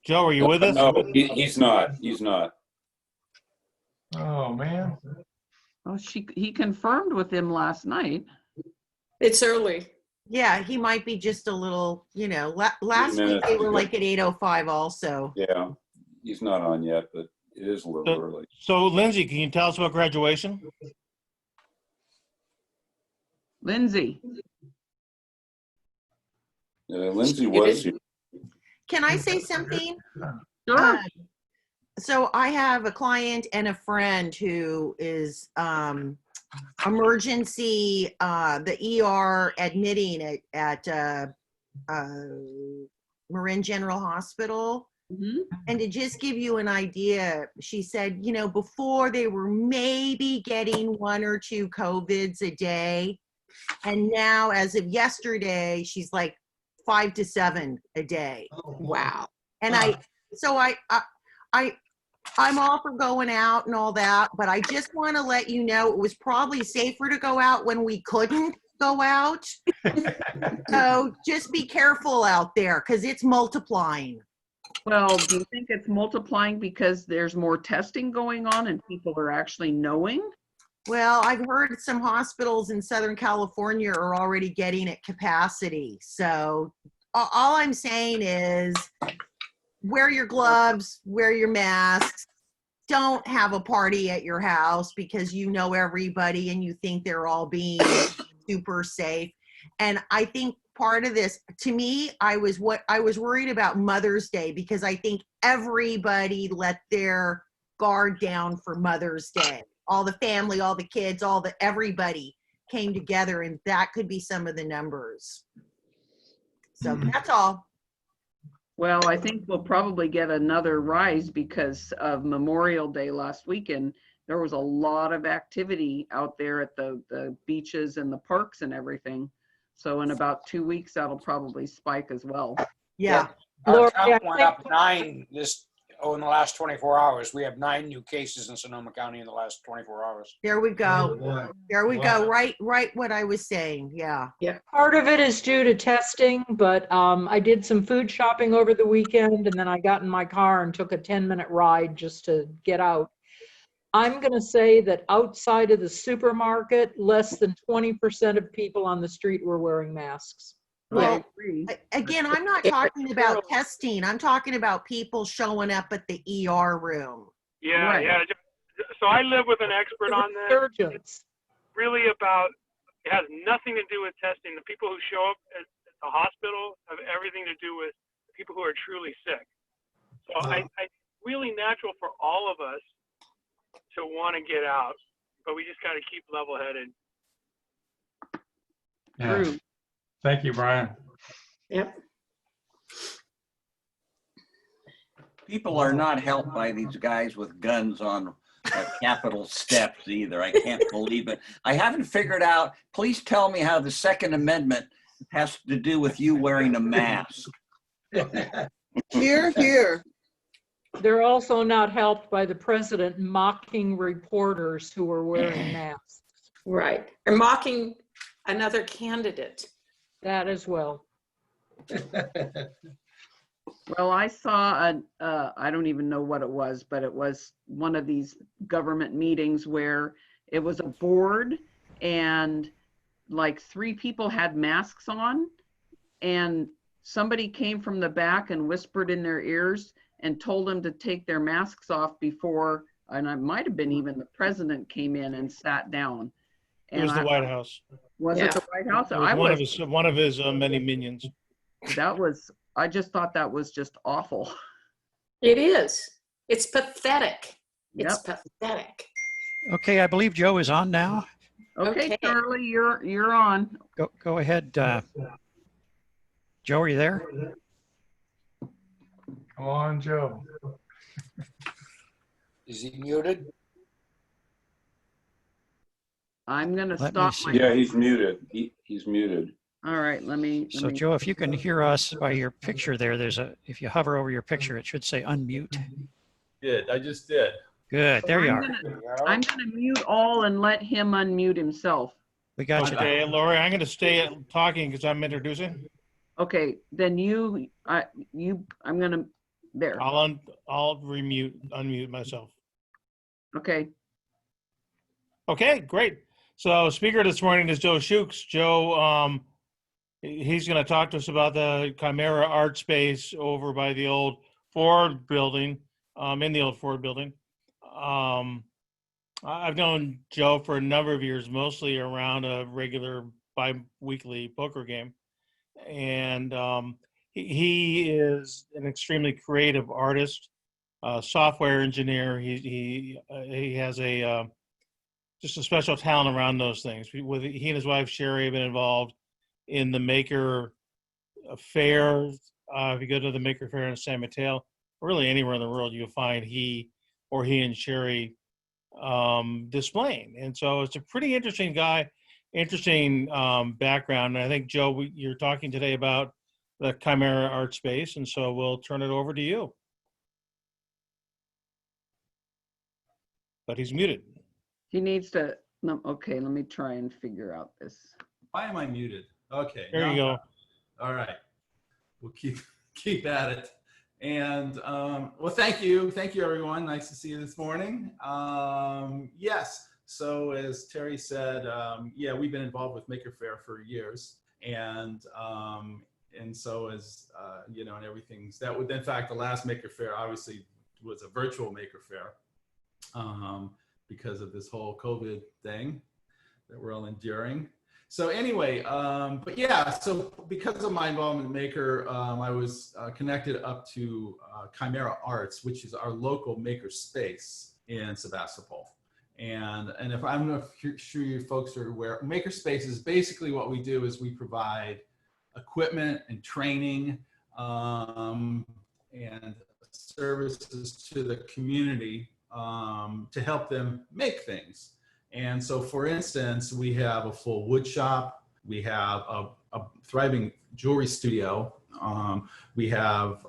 Joe, are you with us? No, he's not. He's not. Oh, man. Oh, he confirmed with him last night. It's early. Yeah, he might be just a little, you know, last week they were like at 8:05 also. Yeah, he's not on yet, but it is a little early. So, Lindsay, can you tell us about graduation? Lindsay. Lindsay was here. Can I say something? Sure. So I have a client and a friend who is emergency, the ER admitting at Marin General Hospital. Mm-hmm. And to just give you an idea, she said, you know, before they were maybe getting 1 or 2 COVIDs a day. And now, as of yesterday, she's like 5 to 7 a day. Wow. And I'm all for going out and all that, but I just want to let you know it was probably safer to go out when we couldn't go out. So just be careful out there because it's multiplying. Well, do you think it's multiplying because there's more testing going on and people are actually knowing? Well, I've heard some hospitals in Southern California are already getting at capacity. So all I'm saying is wear your gloves, wear your masks. Don't have a party at your house because you know everybody and you think they're all being super safe. And I think part of this, to me, I was worried about Mother's Day because I think everybody let their guard down for Mother's Day. All the family, all the kids, everybody came together, and that could be some of the numbers. So that's all. Well, I think we'll probably get another rise because of Memorial Day last weekend. There was a lot of activity out there at the beaches and the parks and everything. So in about 2 weeks, that'll probably spike as well. Yeah. Our Lori, count I went think- up 9 in the last 24 hours. We have 9 new cases in Sonoma County in the last 24 hours. There we go. Boy. There we Wow. go. Right what I was saying. Yeah. Yeah, part of it is due to testing, but I did some food shopping over the weekend and then I got in my car and took a 10-minute ride just to get out. I'm going to say that outside of the supermarket, less than 20% of people on the street were wearing masks. Well, again, I'm not talking about testing. I'm talking about people showing up at the ER room. Yeah, Right. yeah. So I live with an expert on this. Surgeons. Really about, it has nothing to do with testing. The people who show up at the hospital have everything to do with people who are truly sick. So I really natural for all of us to want to get out, but we just got to keep level-headed. Yeah. True. Thank you, Brian. Yep. People are not helped by these guys with guns on Capitol steps either. I can't believe it. I haven't figured out, please tell me how the Second Amendment has to do with you wearing a mask. Here, here. They're also not helped by the president mocking reporters who are wearing masks. Right. Or mocking another candidate. That as well. Well, I saw I don't even know what it was, but it was one of these government meetings where it was a board and like 3 people had masks on and somebody came from the back and whispered in their ears and told them to take their masks off before, and it might have been even the president came in and sat down. It was the White House. Was it the White House? It was one of his many minions. I just thought that was just awful. It is. It's pathetic. It's Yep. pathetic. Okay, I believe Joe is on now. Okay, Charlie, you're on. Go ahead. Joe, are you there? Come on, Joe. Is he muted? I'm gonna Let me stop see. Yeah, he's muted. He's muted. All right, let me. So Joe, if you can hear us by your picture there, if you hover over your picture, it should say unmute. Did. I just did. Good, there you are. I'm gonna mute all and let him unmute himself. We got you. Okay, Lori, I'm going to stay talking because I'm introducing. Okay, then I'm gonna, there. I'll unmute myself. Okay. Okay, great. So speaker this morning is Joe Shukes. Joe, he's going to talk to us about the Chimera Art Space over by the old Ford building, in the old Ford building. I've known Joe for a number of years, mostly around a regular bi-weekly poker game. And he is an extremely creative artist, software engineer. He has just a special talent around those things. He and his wife Sherry have been involved in the Maker Fair. If you go to the Maker Fair in San Mateo, or really anywhere in the world, you'll find he and Sherry displaying. And so it's a pretty interesting guy, interesting background. And I think, Joe, you're talking today about the Chimera Art Space, and so we'll turn it over to you. But he's muted. He needs to, okay, let me try and figure out this. Why am I muted? Okay. There you go. All right. We'll keep at it. And well, thank you everyone. Nice to see you this morning. Yes. So as Terry said, yeah, we've been involved with Maker Faire for years, and so as you know, and everything's that would, in fact, the last Maker Faire obviously was a virtual Maker Faire because of this whole COVID thing that we're all enduring. So anyway, but yeah, so because of my involvement in Maker, I was connected up to Chimera Arts, which is our local maker space in Sebastopol. And if I'm not sure you folks are aware, Maker Space is basically what we do is we provide equipment and training and services to the community to help them make things. And so, for instance, we have a full wood shop. We have a thriving jewelry studio. We have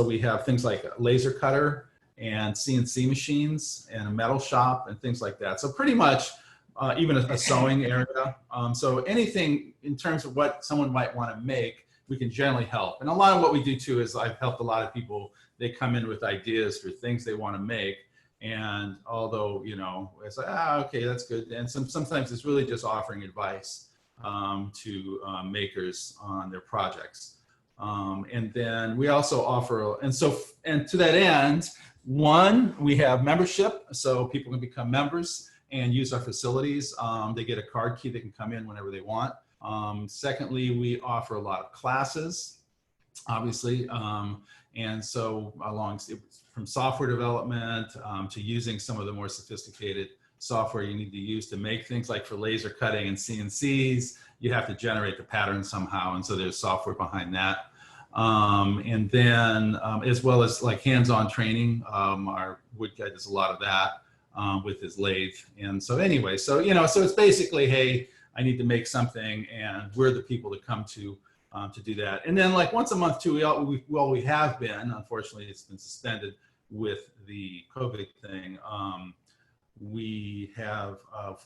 we have things like a laser cutter and CNC machines and a metal shop and things like that. So pretty much even a sewing area. So anything in terms of what someone might want to make, we can generally help. And a lot of what we do too is I've helped a lot of people. They come in with ideas for things they want to make. And although, you know, it's like, okay, that's good. And sometimes it's really just offering advice to makers on their projects. And then we also offer, and to that end, one, we have membership, so people can become members and use our facilities. They get a card key, they can come in whenever they want. Secondly, we offer a lot of classes, obviously. And so from software development to using some of the more sophisticated software you need to use to make things, like for laser cutting and CNCs, you have to generate the pattern somehow. And so there's software behind that. And then as well as like hands-on training, our wood guy does a lot of that with his lathe. And so anyway, so, you know, so it's basically, hey, I need to make something and we're the people to come to do that. And then like once a month too, we have been, unfortunately it's been suspended with the COVID thing. We have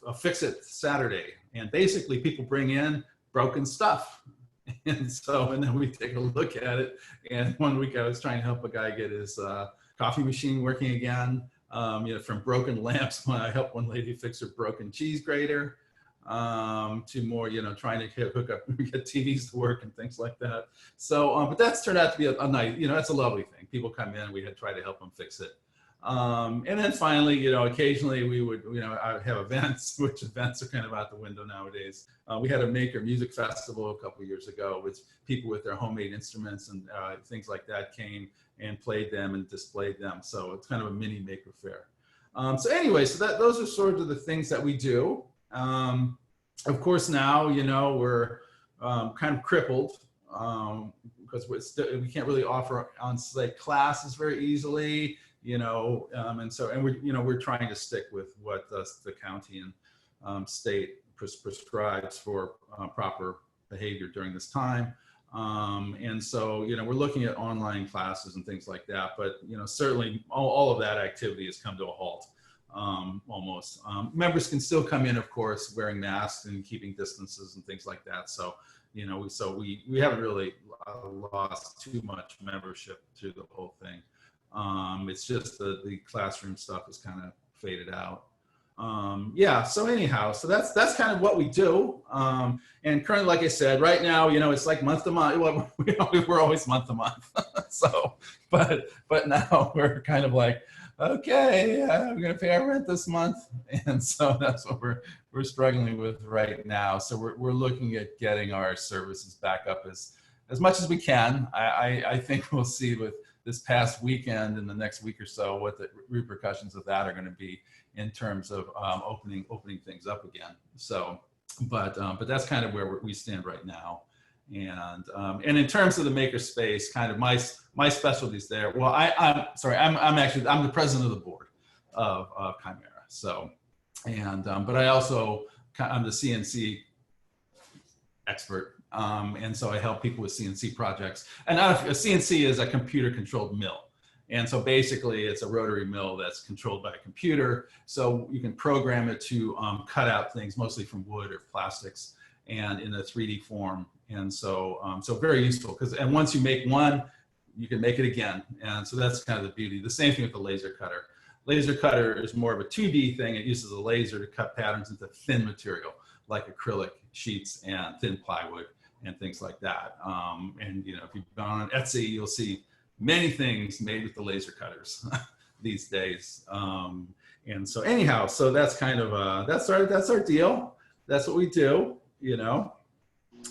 a Fix It Saturday, and basically people bring in broken stuff. And then we take a look at it. And one week I was trying to help a guy get his coffee machine working again, you know, from broken lamps when I helped one lady fix her broken cheese grater, to more, you know, trying to hook up, get TVs to work and things like that. So, but that's turned out to be a nice, you know, that's a lovely thing. People come in, we had tried to help them fix it. And then finally, you know, occasionally we would, you know, I would have events, which events are kind of out the window nowadays. We had a maker music festival a couple of years ago with people with their homemade instruments and things like that came and played them and displayed them. So it's kind of a mini maker fair. So anyway, so those are sort of the things that we do. Of course, now, you know, we're kind of crippled because we can't really offer on-site classes very easily, you know, and we're trying to stick with what the county and state prescribes for proper behavior during this time. And so, you know, we're looking at online classes and things like that, but, you know, certainly all of that activity has come to a halt. Almost. Members can still come in, of course, wearing masks and keeping distances and things like that. So, you know, we haven't really lost too much membership through the whole thing. It's just the classroom stuff has kind of faded out. Yeah, so anyhow, so that's kind of what we do. And currently, like I said, right now, you know, it's like month to month. Well, we're always month to month. So, but now we're kind of like, okay, we're going to pay our rent this month. And so that's what we're struggling with right now. So we're looking at getting our services back up as much as we can. I think we'll see with this past weekend and the next week or so what the repercussions of that are going to be in terms of opening things up again. So, but that's kind of where we stand right now. And in terms of the makerspace, kind of my specialties there. Well, I'm the president of the board of Chimera. So, but I'm the CNC expert. And so I help people with CNC projects. And a CNC is a computer controlled mill. And so basically it's a rotary mill that's controlled by a computer. So you can program it to cut out things mostly from wood or plastics and in a 3D form. And so, so very useful and once you make one, you can make it again. And so that's kind of the beauty. The same thing with the laser cutter. Laser cutter is more of a 2D thing. It uses a laser to cut patterns into thin material, like acrylic sheets and thin plywood and things like that. And, you know, if you've gone on Etsy, you'll see many things made with the laser cutters these days. And so anyhow, so that's kind of, that's our deal. That's what we do, you know.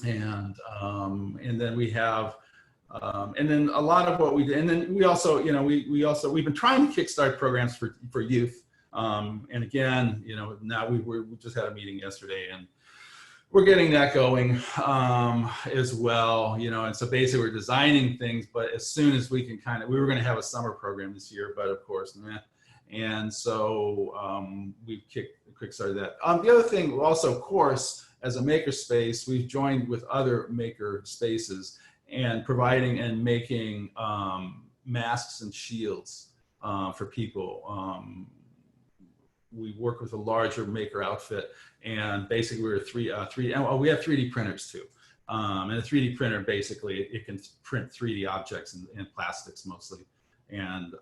And then we have, and then a lot of what we do, and then we also, you know, we've been trying to kickstart programs for youth. And again, you know, now we just had a meeting yesterday, and we're getting that going as well, you know, and so basically we're designing things, but as soon as we can we were going to have a summer program this year, but of course, and so we've kickstarted that. The other thing also, of course, as a maker space, we've joined with other maker spaces and providing and making masks and shields for people. We work with a larger maker outfit, and basically we have 3D printers too. And a 3D printer, basically, it can print 3D objects in plastics mostly. And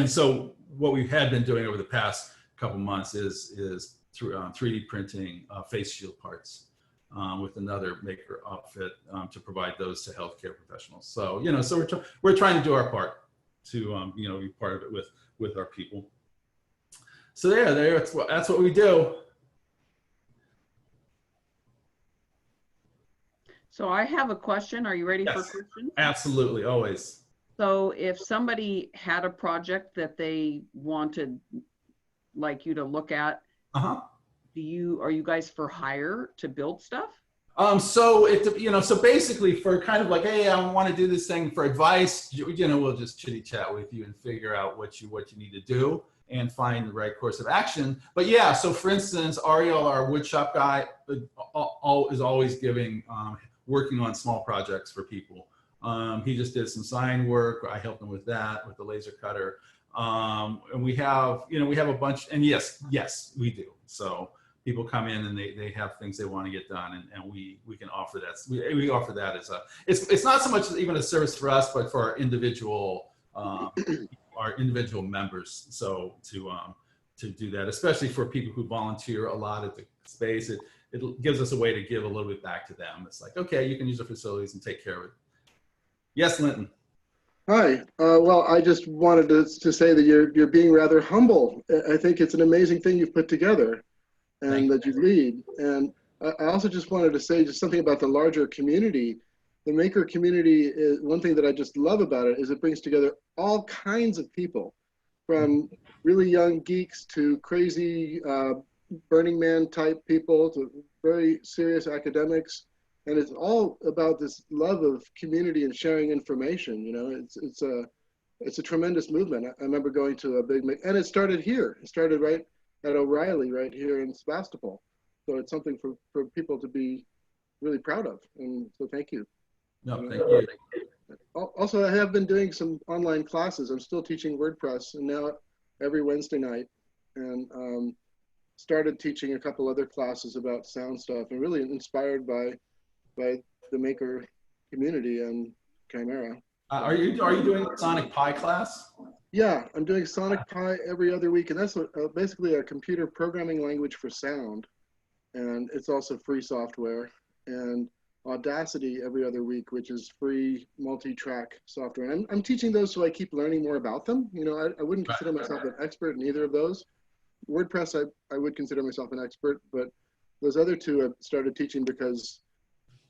so what we had been doing over the past couple months is through 3D printing face shield parts with another maker outfit to provide those to healthcare professionals. So, you know, so we're trying to do our part to, you know, be part of it with our people. So that's what we do. So I have a question. Are you ready for questions? Absolutely, always. So if somebody had a project that they wanted like you to look at, are you guys for hire to build stuff? So so basically for kind of like, hey, I want to do this thing for advice, you know, we'll just chitty chat with you and figure out what you need to do and find the right course of action. But yeah, so for instance, Ariel, our woodshop guy, is always working on small projects for people. He just did some sign work. I helped him with that, with the laser cutter. And we have a bunch, and yes, we do. So people come in and they have things they want to get done, and we can offer that. We offer that as it's not so much even a service for us, but for our individual members. So to do that, especially for people who volunteer a lot at the space, it gives us a way to give a little bit back to them. It's like, okay, you can use the facilities and take care of it. Yes, Linton. Hi. Well, I just wanted to say that you're being rather humble. I think it's an amazing thing you've put together and that you lead. And I also just wanted to say just something about the larger community. The maker community is one thing that I just love about it is it brings together all kinds of people, from really young geeks to crazy Burning Man type people to very serious academics. And it's all about this love of community and sharing information. You know, it's a tremendous movement. I remember going to a big, and it started here. It started right at O'Reilly, right here in Sebastopol. So it's something for people to be really proud of. And so thank you. No, thank you. Also, I have been doing some online classes. I'm still teaching WordPress, and now every Wednesday night, and started teaching a couple other classes about sound stuff, and really inspired by the maker community and Chimera. Are you doing a Sonic Pi class? Yeah, I'm doing Sonic Pi every other week, and that's basically a computer programming language for sound, and it's also free software. And Audacity every other week, which is free multi-track software. And I'm teaching those so I keep learning more about them. You know, I wouldn't consider myself an expert in either of those. WordPress, I would consider myself an expert, but those other two I've started teaching because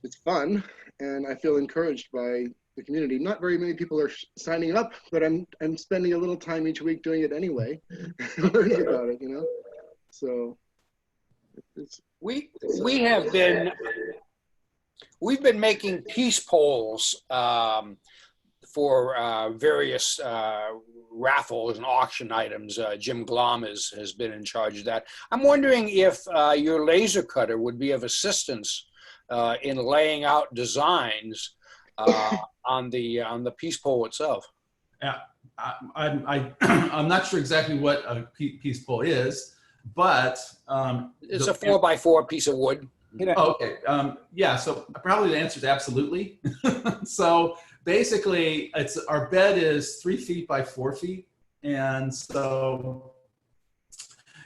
it's fun and I feel encouraged by the community. Not very many people are signing up, but I'm spending a little time each week doing it anyway, learning about it, you know? So we've been making peace polls for various raffles and auction items. Jim Glom has been in charge of that. I'm wondering if your laser cutter would be of assistance in laying out designs on the peace pole itself. Yeah, I'm not sure exactly what a peace pole is, but it's a 4x4 piece of wood. Oh, okay. Yeah. So probably the answer is absolutely. So basically, our bed is 3 feet by 4 feet, and so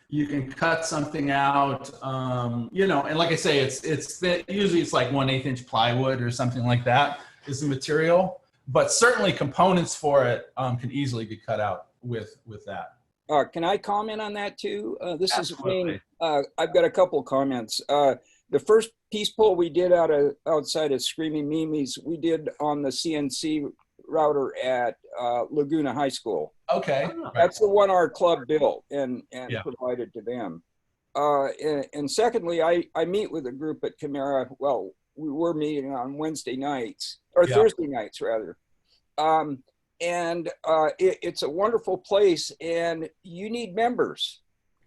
you can cut something out. You know, and like I say, usually it's like 1/8 inch plywood or something like that is the material, but certainly components for it can easily be cut out with that. Can I comment on that too? This Absolutely. is Wayne. I've got a couple comments. The first peace pole we did outside of Screaming Mimi's, we did on the CNC router at Laguna High School. Okay. That's the one our club built and provided to them. And secondly, I meet with a group at Chimera. Well, we were meeting on Wednesday nights, or Thursday nights rather. It's a wonderful place, and you need members.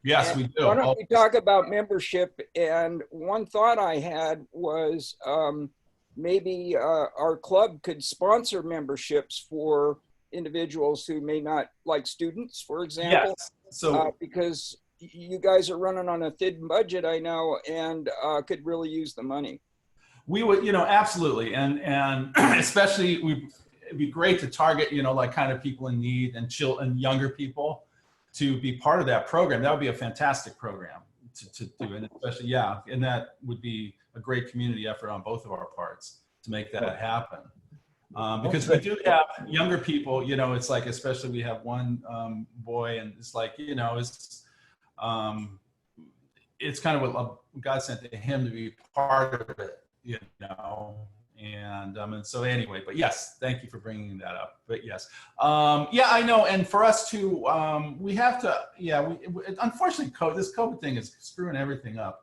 Yes, And we do. why don't we talk about membership? And one thought I had was maybe our club could sponsor memberships for individuals who may not, like students, for example. Yes. So because you guys are running on a thin budget, I know, and could really use the money. we would, absolutely. And especially it'd be great to target, like kind of people in need and and younger people to be part of that program. That would be a fantastic program to do. And especially, and that would be a great community effort on both of our parts to make that happen. Because we do have younger people, it's like, especially we have one boy, and it's like, it's kind of a godsend to him to be part of it, and so anyway, but yes, thank you for bringing that up. But yes, I know. And for us too, we have to, unfortunately, this COVID thing is screwing everything up.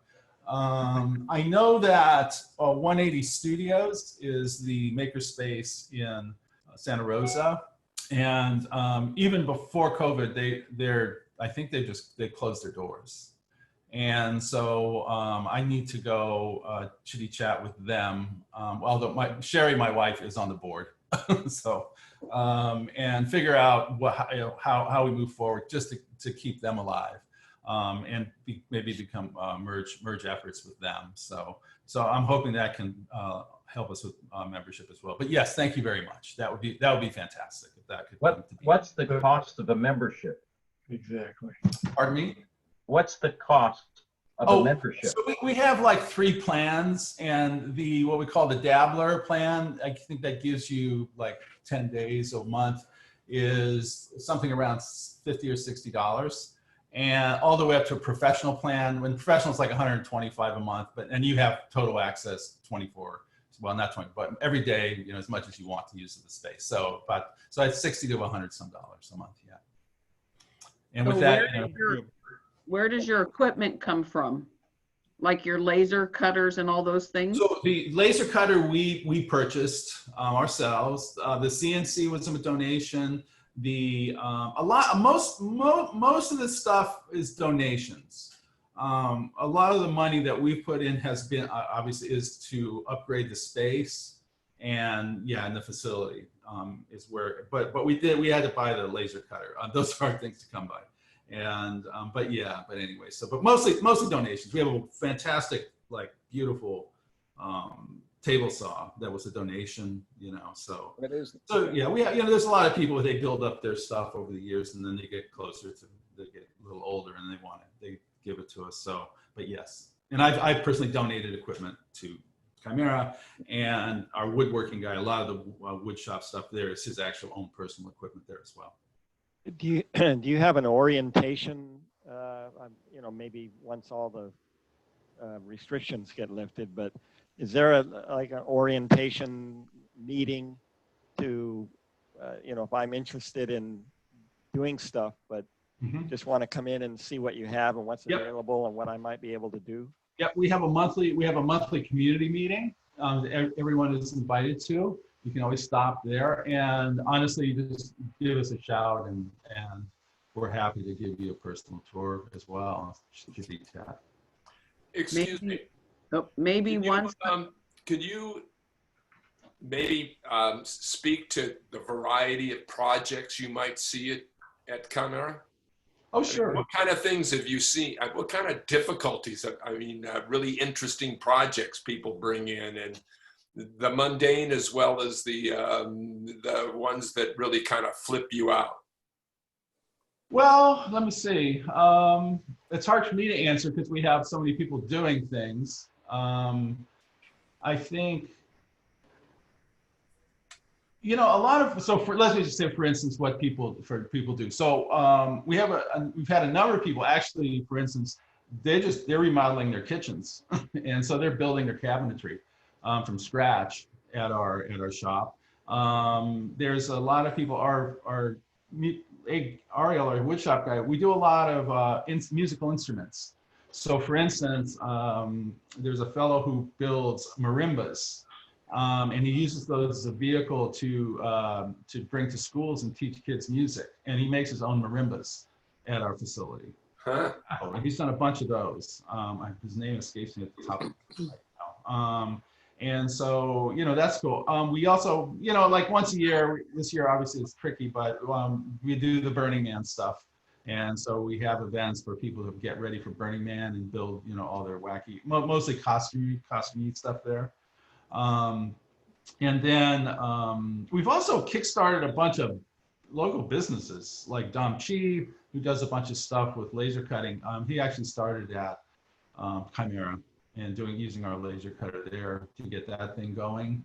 I know that 180 Studios is the makerspace in Santa Rosa, and even before COVID, I think they closed their doors. And so I need to go chitty chat with them. Although Sherry, my wife, is on the board, so and figure out how we move forward just to keep them alive, and maybe become merge efforts with them. So I'm hoping that can help us with membership as well. But yes, thank you very much. That would be fantastic if that could. What's the cost of a membership? Exactly. Pardon me? What's the cost of a membership? So we have like 3 plans, and what we call the Dabbler plan, I think that gives you like 10 days a month, is something around $50 or $60, and all the way up to a professional plan. When professional is like $125 a month, and you have total access 24. Well, not 20, but every day, as much as you want to use of the space. So it's $60 to $100 some a month, yeah. And with that, where does your equipment come from? Like your laser cutters and all those things? So the laser cutter we purchased ourselves. The CNC was a donation. Most of the stuff is donations. A lot of the money that we've put in has been obviously is to upgrade the space and and the facility is where. But we had to buy the laser cutter. Those are hard things to come by. And but anyway, but mostly donations. We have a fantastic, like, beautiful table saw that was a donation, so it is. So we have, there's a lot of people, they build up their stuff over the years, and then they get they get a little older, and they give it to us. So, but yes, and I personally donated equipment to Chimera, and our woodworking guy, a lot of the wood shop stuff there is his actual own personal equipment there as well. Do you have an orientation, maybe once all the restrictions get lifted, but is there an orientation meeting to, if I'm interested in doing stuff, but just want to come in and see what you have and what's available and what I might be able to do? Yep, we have a monthly community meeting that everyone is invited to. You can always stop there, and honestly, just give us a shout, and we're happy to give you a personal tour as well. Excuse me. Maybe once. Could you maybe speak to the variety of projects you might see at Chimera? Oh, sure. What kind of things have you seen? What kind of difficulties? Really interesting projects people bring in, and the mundane as well as the ones that really kind of flip you out. Well, let me see. It's hard for me to answer because we have so many people doing things. I think, a lot of, let me just say, for instance, what people do. So we've had a number of people actually, for instance, they're remodeling their kitchens, and so they're building their cabinetry from scratch at our shop. There's a lot of people. Ariel, our woodshop guy, we do a lot of musical instruments. So for instance, there's a fellow who builds marimbas, and he uses those as a vehicle to bring to schools and teach kids music. And he makes his own marimbas at our facility. Huh. And he's done a bunch of those. His name escapes me at the top of it right now. And so, that's cool. We also, like once a year, this year obviously it's tricky, but we do the Burning Man stuff. And so we have events for people to get ready for Burning Man and build, all their wacky, mostly costume stuff there. And then we've also kickstarted a bunch of local businesses like Dom Chi, who does a bunch of stuff with laser cutting. He actually started at Chimera and using our laser cutter there to get that thing going.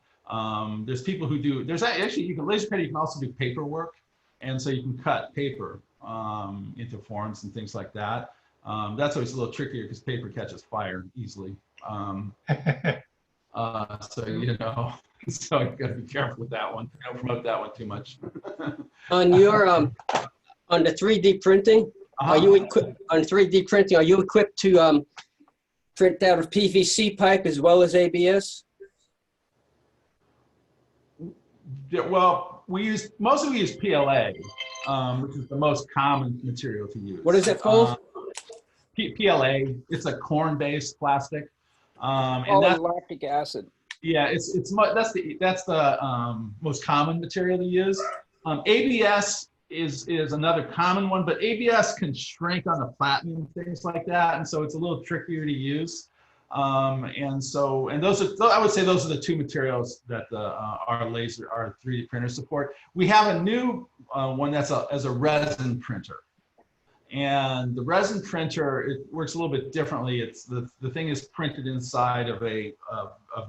There's people who do, you can laser cut, you can also do paperwork. And so you can cut paper into forms and things like that. That's always a little trickier because paper catches fire easily. So you gotta be careful with that one. Don't promote that one too much. On your on the 3D printing, are you equipped on 3D printing? Are you equipped to print out of PVC pipe as well as ABS? Yeah, well, we use PLA, which is the most common material to use. What is it called? PLA. It's a corn-based plastic. And that's lactic acid. Yeah, that's the most common material to use. ABS is another common one, but ABS can shrink on the platinum, things like that, and so it's a little trickier to use. And those are, I would say, those are the two materials that our 3D printers support. We have a new one that's as a resin printer. And the resin printer, it works a little bit differently. It's the thing is printed inside of a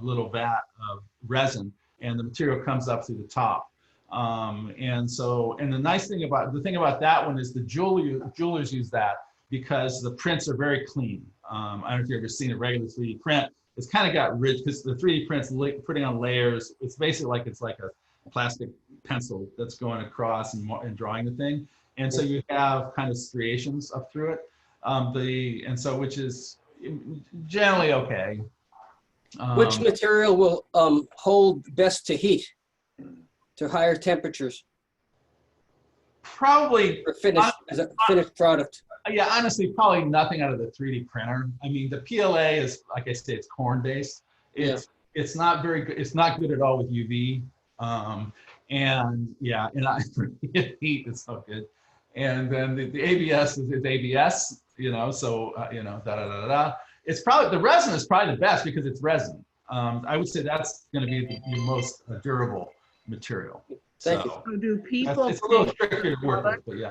little vat of resin, and the material comes up through the top. And the nice thing about that one is the jewelers use that because the prints are very clean. I don't know if you've ever seen a regular 3D print. It's kind of got rich because the 3D print's putting on layers. It's basically like a plastic pencil that's going across and drawing the thing. And so you have kind of striations up through it, which is generally okay. Which material will hold best to heat, to higher temperatures? Probably as a finished product. Yeah, honestly, probably nothing out of the 3D printer. I mean, the PLA is, like I say, it's corn-based. It's not very good. It's not good at all with UV. Heat is so good. And then the ABS is ABS, It's probably, the resin is probably the best because it's resin. I would say that's going to be the most durable material. Thank you. So do people it's a little trickier to work with, but yeah.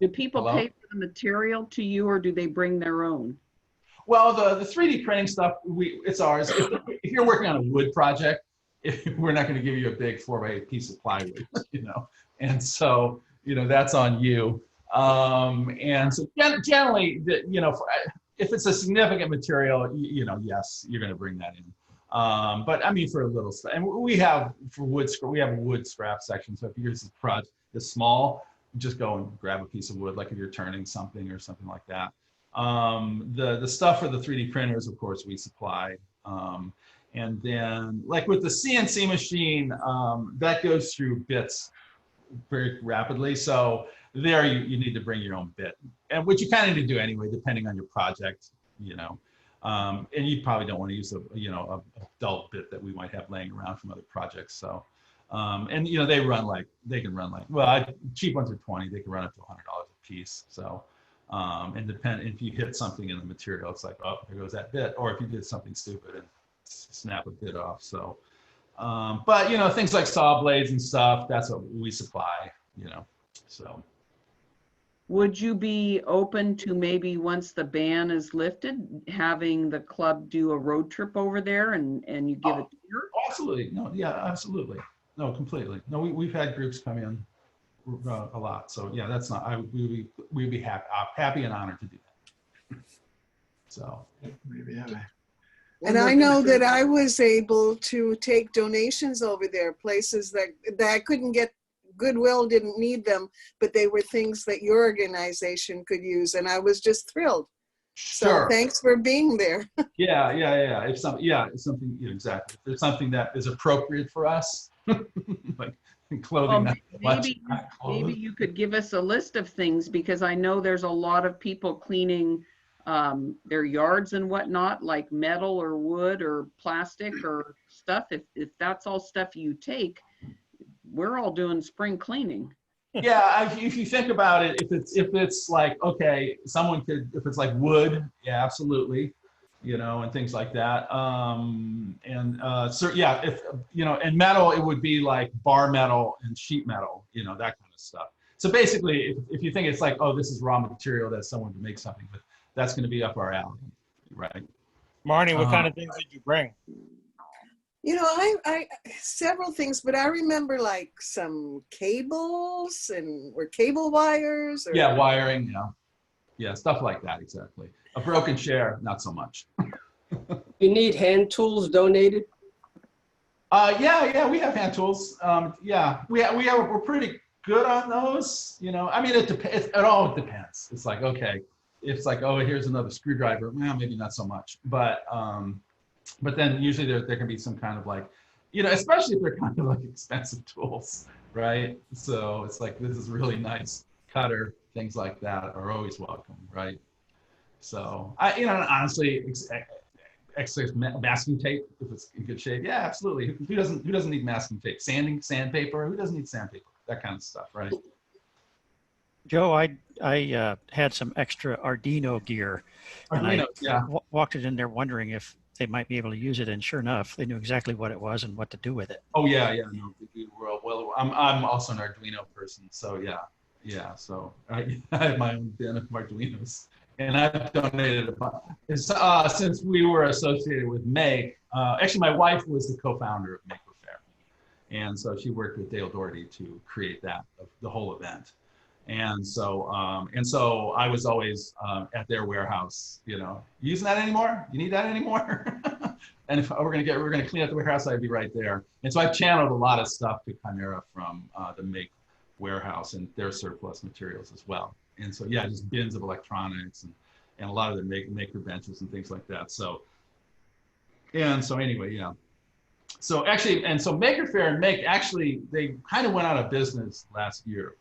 Do people pay for the material to you, or do they bring their own? Well, the 3D printing stuff, it's ours. If you're working on a wood project, we're not going to give you a big 4x8 piece of plywood, And so, that's on you. And so generally, if it's a significant material, yes, you're going to bring that in. But I mean, for a little stuff, and we have we have a wood scrap section. So if yours is small, just go and grab a piece of wood, like if you're turning something or something like that. The stuff for the 3D printers, of course, we supply. And then, like with the CNC machine, that goes through bits very rapidly. So there, you need to bring your own bit, and which you kind of need to do anyway, depending on your project, And you probably don't want to use a dull bit that we might have laying around from other projects. So, and they can run like, well, cheap ones are 20. They can run up to $100 a piece. So, and if you hit something in the material, it's like, oh, there goes that bit. Or if you did something stupid and snap a bit off. So, but things like saw blades and stuff, that's what we supply. So. Would you be open to maybe once the ban is lifted, having the club do a road trip over there and you give it to her? Absolutely. No, yeah, absolutely. No, completely. No, we've had groups come in a lot. So yeah, that's not, we'd be happy and honored to do that. So. And I know that I was able to take donations over there, places that I couldn't get. Goodwill didn't need them, but they were things that your organization could use. And I was just thrilled So Sure. thanks for being there. Yeah. If something, exactly. If there's something that is appropriate for us, like clothing, Well, that's maybe you could give us a list of things, because I know there's a lot of people cleaning their yards and whatnot, like metal or wood or plastic or stuff. If that's all stuff you take, we're all doing spring cleaning. Yeah, if you think about it, if it's like, okay, someone could, if it's like wood, yeah, absolutely, and things like that. So yeah, if and metal, it would be like bar metal and sheet metal, that kind of stuff. So basically, if you think it's like, oh, this is raw material that someone to make something with, that's going to be up our alley, right? Marnie, what kind of things did you bring? I several things, but I remember like some cables or cable wires. Or... Yeah, wiring, yeah, stuff like that, exactly. A broken chair, not so much. You need hand tools donated? Yeah, we have hand tools. We're pretty good on those. I mean, it all depends. It's like, okay, it's like, oh, here's another screwdriver. Well, maybe not so much, but then usually there can be some kind of like, especially if they're kind of like expensive tools, right? So it's like, this is really nice cutter, things like that are always welcome, right? So honestly, extra masking tape, if it's in good shape, yeah, absolutely. Who doesn't need masking tape? Sandpaper, who doesn't need sandpaper? That kind of stuff, right? Joe, I had some extra Arduino gear, and I walked it in there wondering if they might be able to use it, and sure enough, they knew exactly what it was and what to do with it. Oh yeah, no, well, I'm also an Arduino person, so yeah. So I have my own bin of Arduinos, and I've donated a bunch. Since we were associated with Make, actually my wife was the co-founder of Maker Faire, and so she worked with Dale Doherty to create the whole event. And so I was always at their warehouse, using that anymore? You need that anymore? And if we're gonna clean up the warehouse, I'd be right there. And so I've channeled a lot of stuff to Chimera from the Make warehouse and their surplus materials as well. And so yeah, just bins of electronics and a lot of the maker benches and things like that. So anyway, yeah. So actually, Maker Faire and Make, actually, they kind of went out of business last year,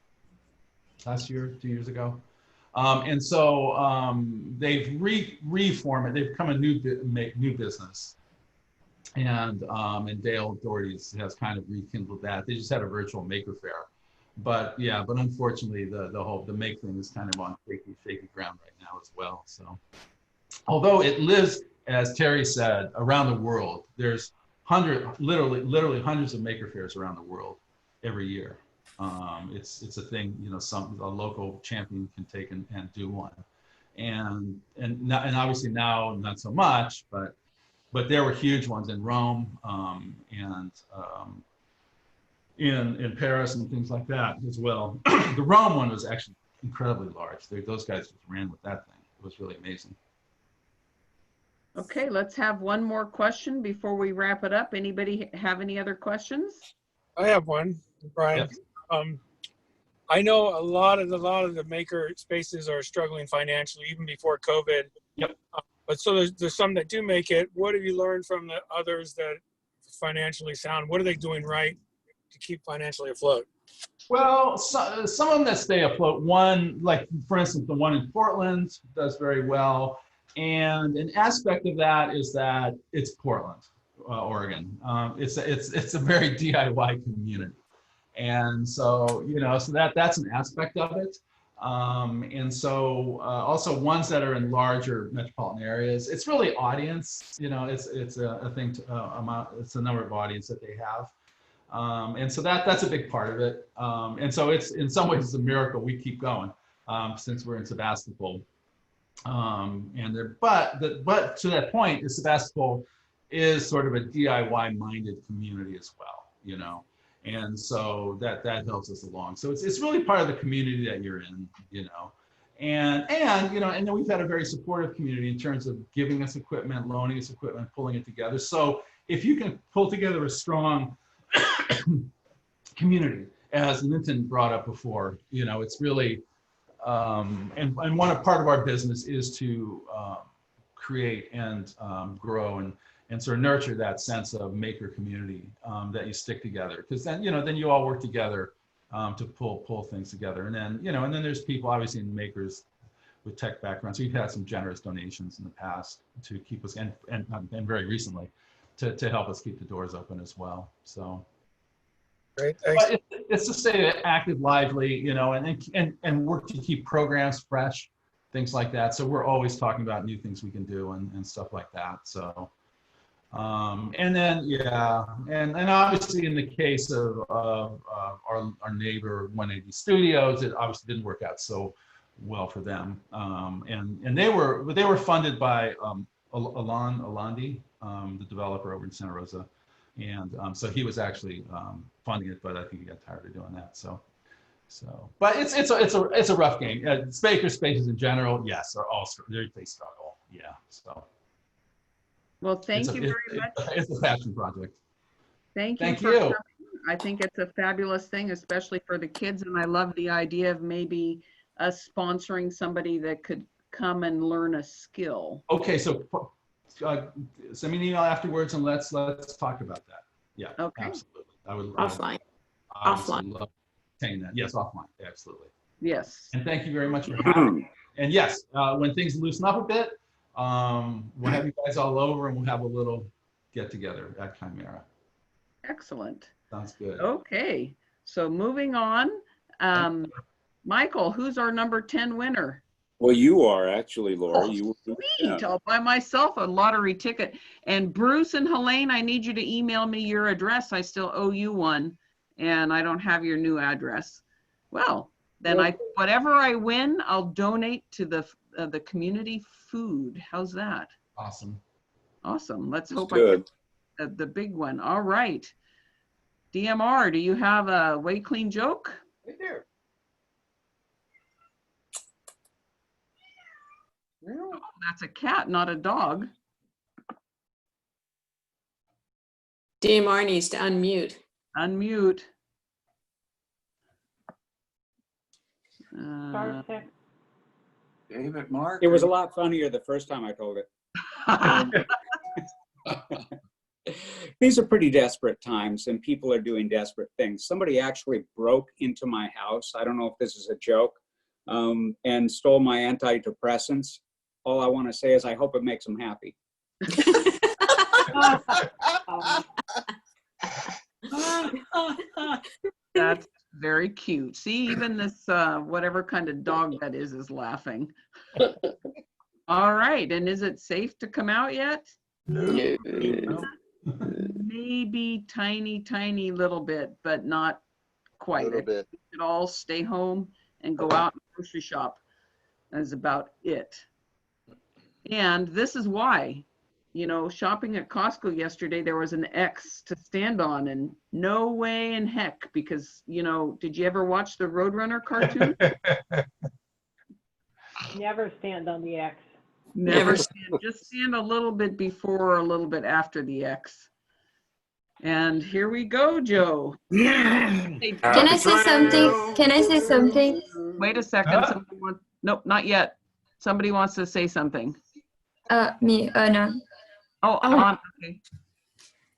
2 years ago. And so they've reformed it. They've become a new business. And Dale Doherty has kind of rekindled that. They just had a virtual Maker Faire. But unfortunately, the Make thing is kind of on shaky ground right now as well. So although it lives, as Terry said, around the world, there's literally hundreds of Maker Fairs around the world every year. It's a thing, a local champion can take and do one, and obviously now not so much, but there were huge ones in Rome and in Paris and things like that as well. The Rome one was actually incredibly large. Those guys just ran with that thing. It was really amazing. Okay, let's have one more question before we wrap it up. Anybody have any other questions? I have one, Brian. Yes. I know a lot of the maker spaces are struggling financially, even before COVID. Yep. But so there's some that do make it. What have you learned from the others that are financially sound? What are they doing right to keep financially afloat? Well, some of them that stay afloat. One, like for instance, the one in Portland does very well, and an aspect of that is that it's Portland, Oregon. It's a very DIY community. And so, so that's an aspect of it. And so also ones that are in larger metropolitan areas, it's really audience, it's a thing it's the number of audience that they have. And so that's a big part of it. And so it's, in some ways, it's a miracle we keep going since we're in Sebastopol. But to that point, Sebastopol is sort of a DIY minded community as well, And so that helps us along. So it's really part of the community that you're in, and then we've had a very supportive community in terms of giving us equipment, loaning us equipment, pulling it together. So if you can pull together a strong community, as Linton brought up before, it's really, and one part of our business is to create and grow and sort of nurture that sense of maker community, that you stick together, because then then you all work together to pull things together. And then and then there's people obviously in makers with tech backgrounds. We've had some generous donations in the past to keep us and very recently to help us keep the doors open as well. So Great, thanks. but it's to stay active, lively, and work to keep programs fresh, things like that. So we're always talking about new things we can do and stuff like that. So, and then, and obviously in the case of our neighbor 180 Studios, it obviously didn't work out so well for them. And they were funded by Alon Alandi, the developer over in Santa Rosa. And so he was actually funding it, but I think he got tired of doing that. So, but it's a rough game. Maker spaces in general, yes, they struggle. Yeah. So. Well, thank you very much. It's a passion project. Thank you for coming. I think it's a fabulous thing, especially for the kids. And I love the idea of maybe us sponsoring somebody that could come and learn a skill. Okay, so send me an email afterwards and let's talk about that. Yeah, okay. Absolutely. I would offline. love saying that. Yes, offline. Absolutely. Yes. And thank you very much for having me. And yes, when things loosen up a bit, we'll have you guys all over and we'll have a little get together at Chimera. Excellent. Sounds good. Okay, so moving on. Michael, who's our number 10 winner? Well, you are actually, Laura. You Sweet, I'll buy myself a lottery ticket. And Bruce and Helene, I need you to email me your address. I still owe you one, and I don't have your new address. Well, then whatever I win, I'll donate to the community food. How's that? Awesome. Awesome. Let's hope good. I get the big one. All right. DMR, do you have a way clean joke? Right there. Oh, that's a cat, not a dog. DMR needs to unmute. Unmute. David, Mark. It was a lot funnier the first time I told it. These are pretty desperate times and people are doing desperate things. Somebody actually broke into my house. I don't know if this is a joke, and stole my antidepressants. All I want to say is I hope it makes them happy. That's very cute. See, even this, whatever kind of dog that is laughing. All right, and is it safe to come out yet? No. Maybe tiny little bit, but not quite. A little bit. We should all stay home and go out and grocery shop. That's about it. And this is why, shopping at Costco yesterday, there was an X to stand on, and no way in heck, because, did you ever watch the Roadrunner cartoon? Never stand on the X. Never stand, just stand a little bit before or a little bit after the X. And here we go, Joe. Can I say something? Can I say something? Wait a second. Nope, not yet. Somebody wants to say something. Me, Anna. Oh, Anna. Okay.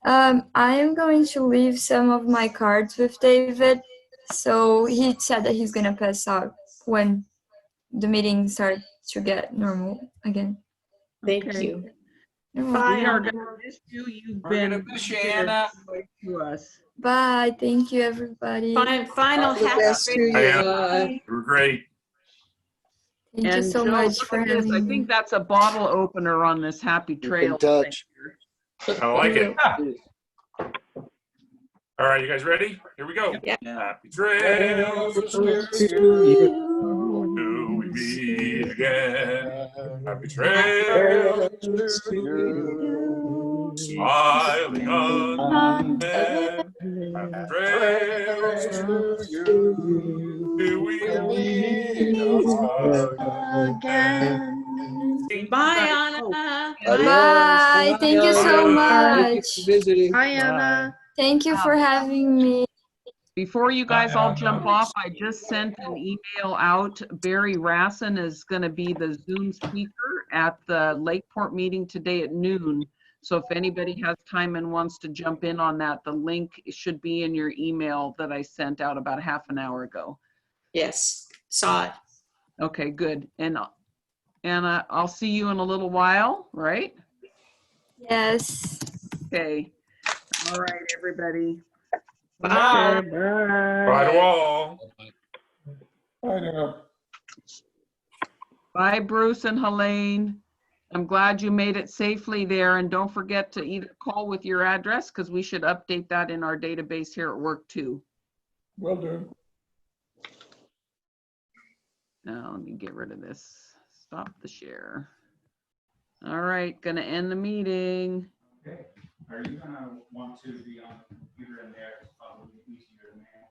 I am going to leave some of my cards with David. So he said that he's gonna pass out when the meeting starts to get normal again. Thank you. You're We welcome. are going to miss you. You've been miss you, Anna. to us. Bye. Thank you, everybody. Final All the best to you. You were great. Thank you so Joe, much look for at this. having I me. think that's a bottle opener on this happy trail. touch. I like it. All right, you guys ready? Here we go. Yeah. Happy trails to you. Till we meet again. Happy trails to you. Smiling unmet. Happy trails to you. Till we meet again. Bye, Anna. Bye. Thank you so much. Visiting. Hi, Anna. Thank you for having me. Before you guys all jump off, I just sent an email out. Barry Rassin is going to be the Zoom speaker at the Lakeport meeting today at noon. So if anybody has time and wants to jump in on that, the link should be in your email that I sent out about half an hour ago. Yes, saw it. Okay, good. And I'll see you in a little while, right? Yes. Okay. All right, everybody. Bye. Bye to all. Bye, Bruce and Helene. I'm glad you made it safely there, and don't forget to either call with your address because we should update that in our database here at work too. Will do. Now let me get rid of this. Stop the share. All right, gonna end the meeting. Okay. Are you gonna want to be on the computer in there? It's probably easier than that.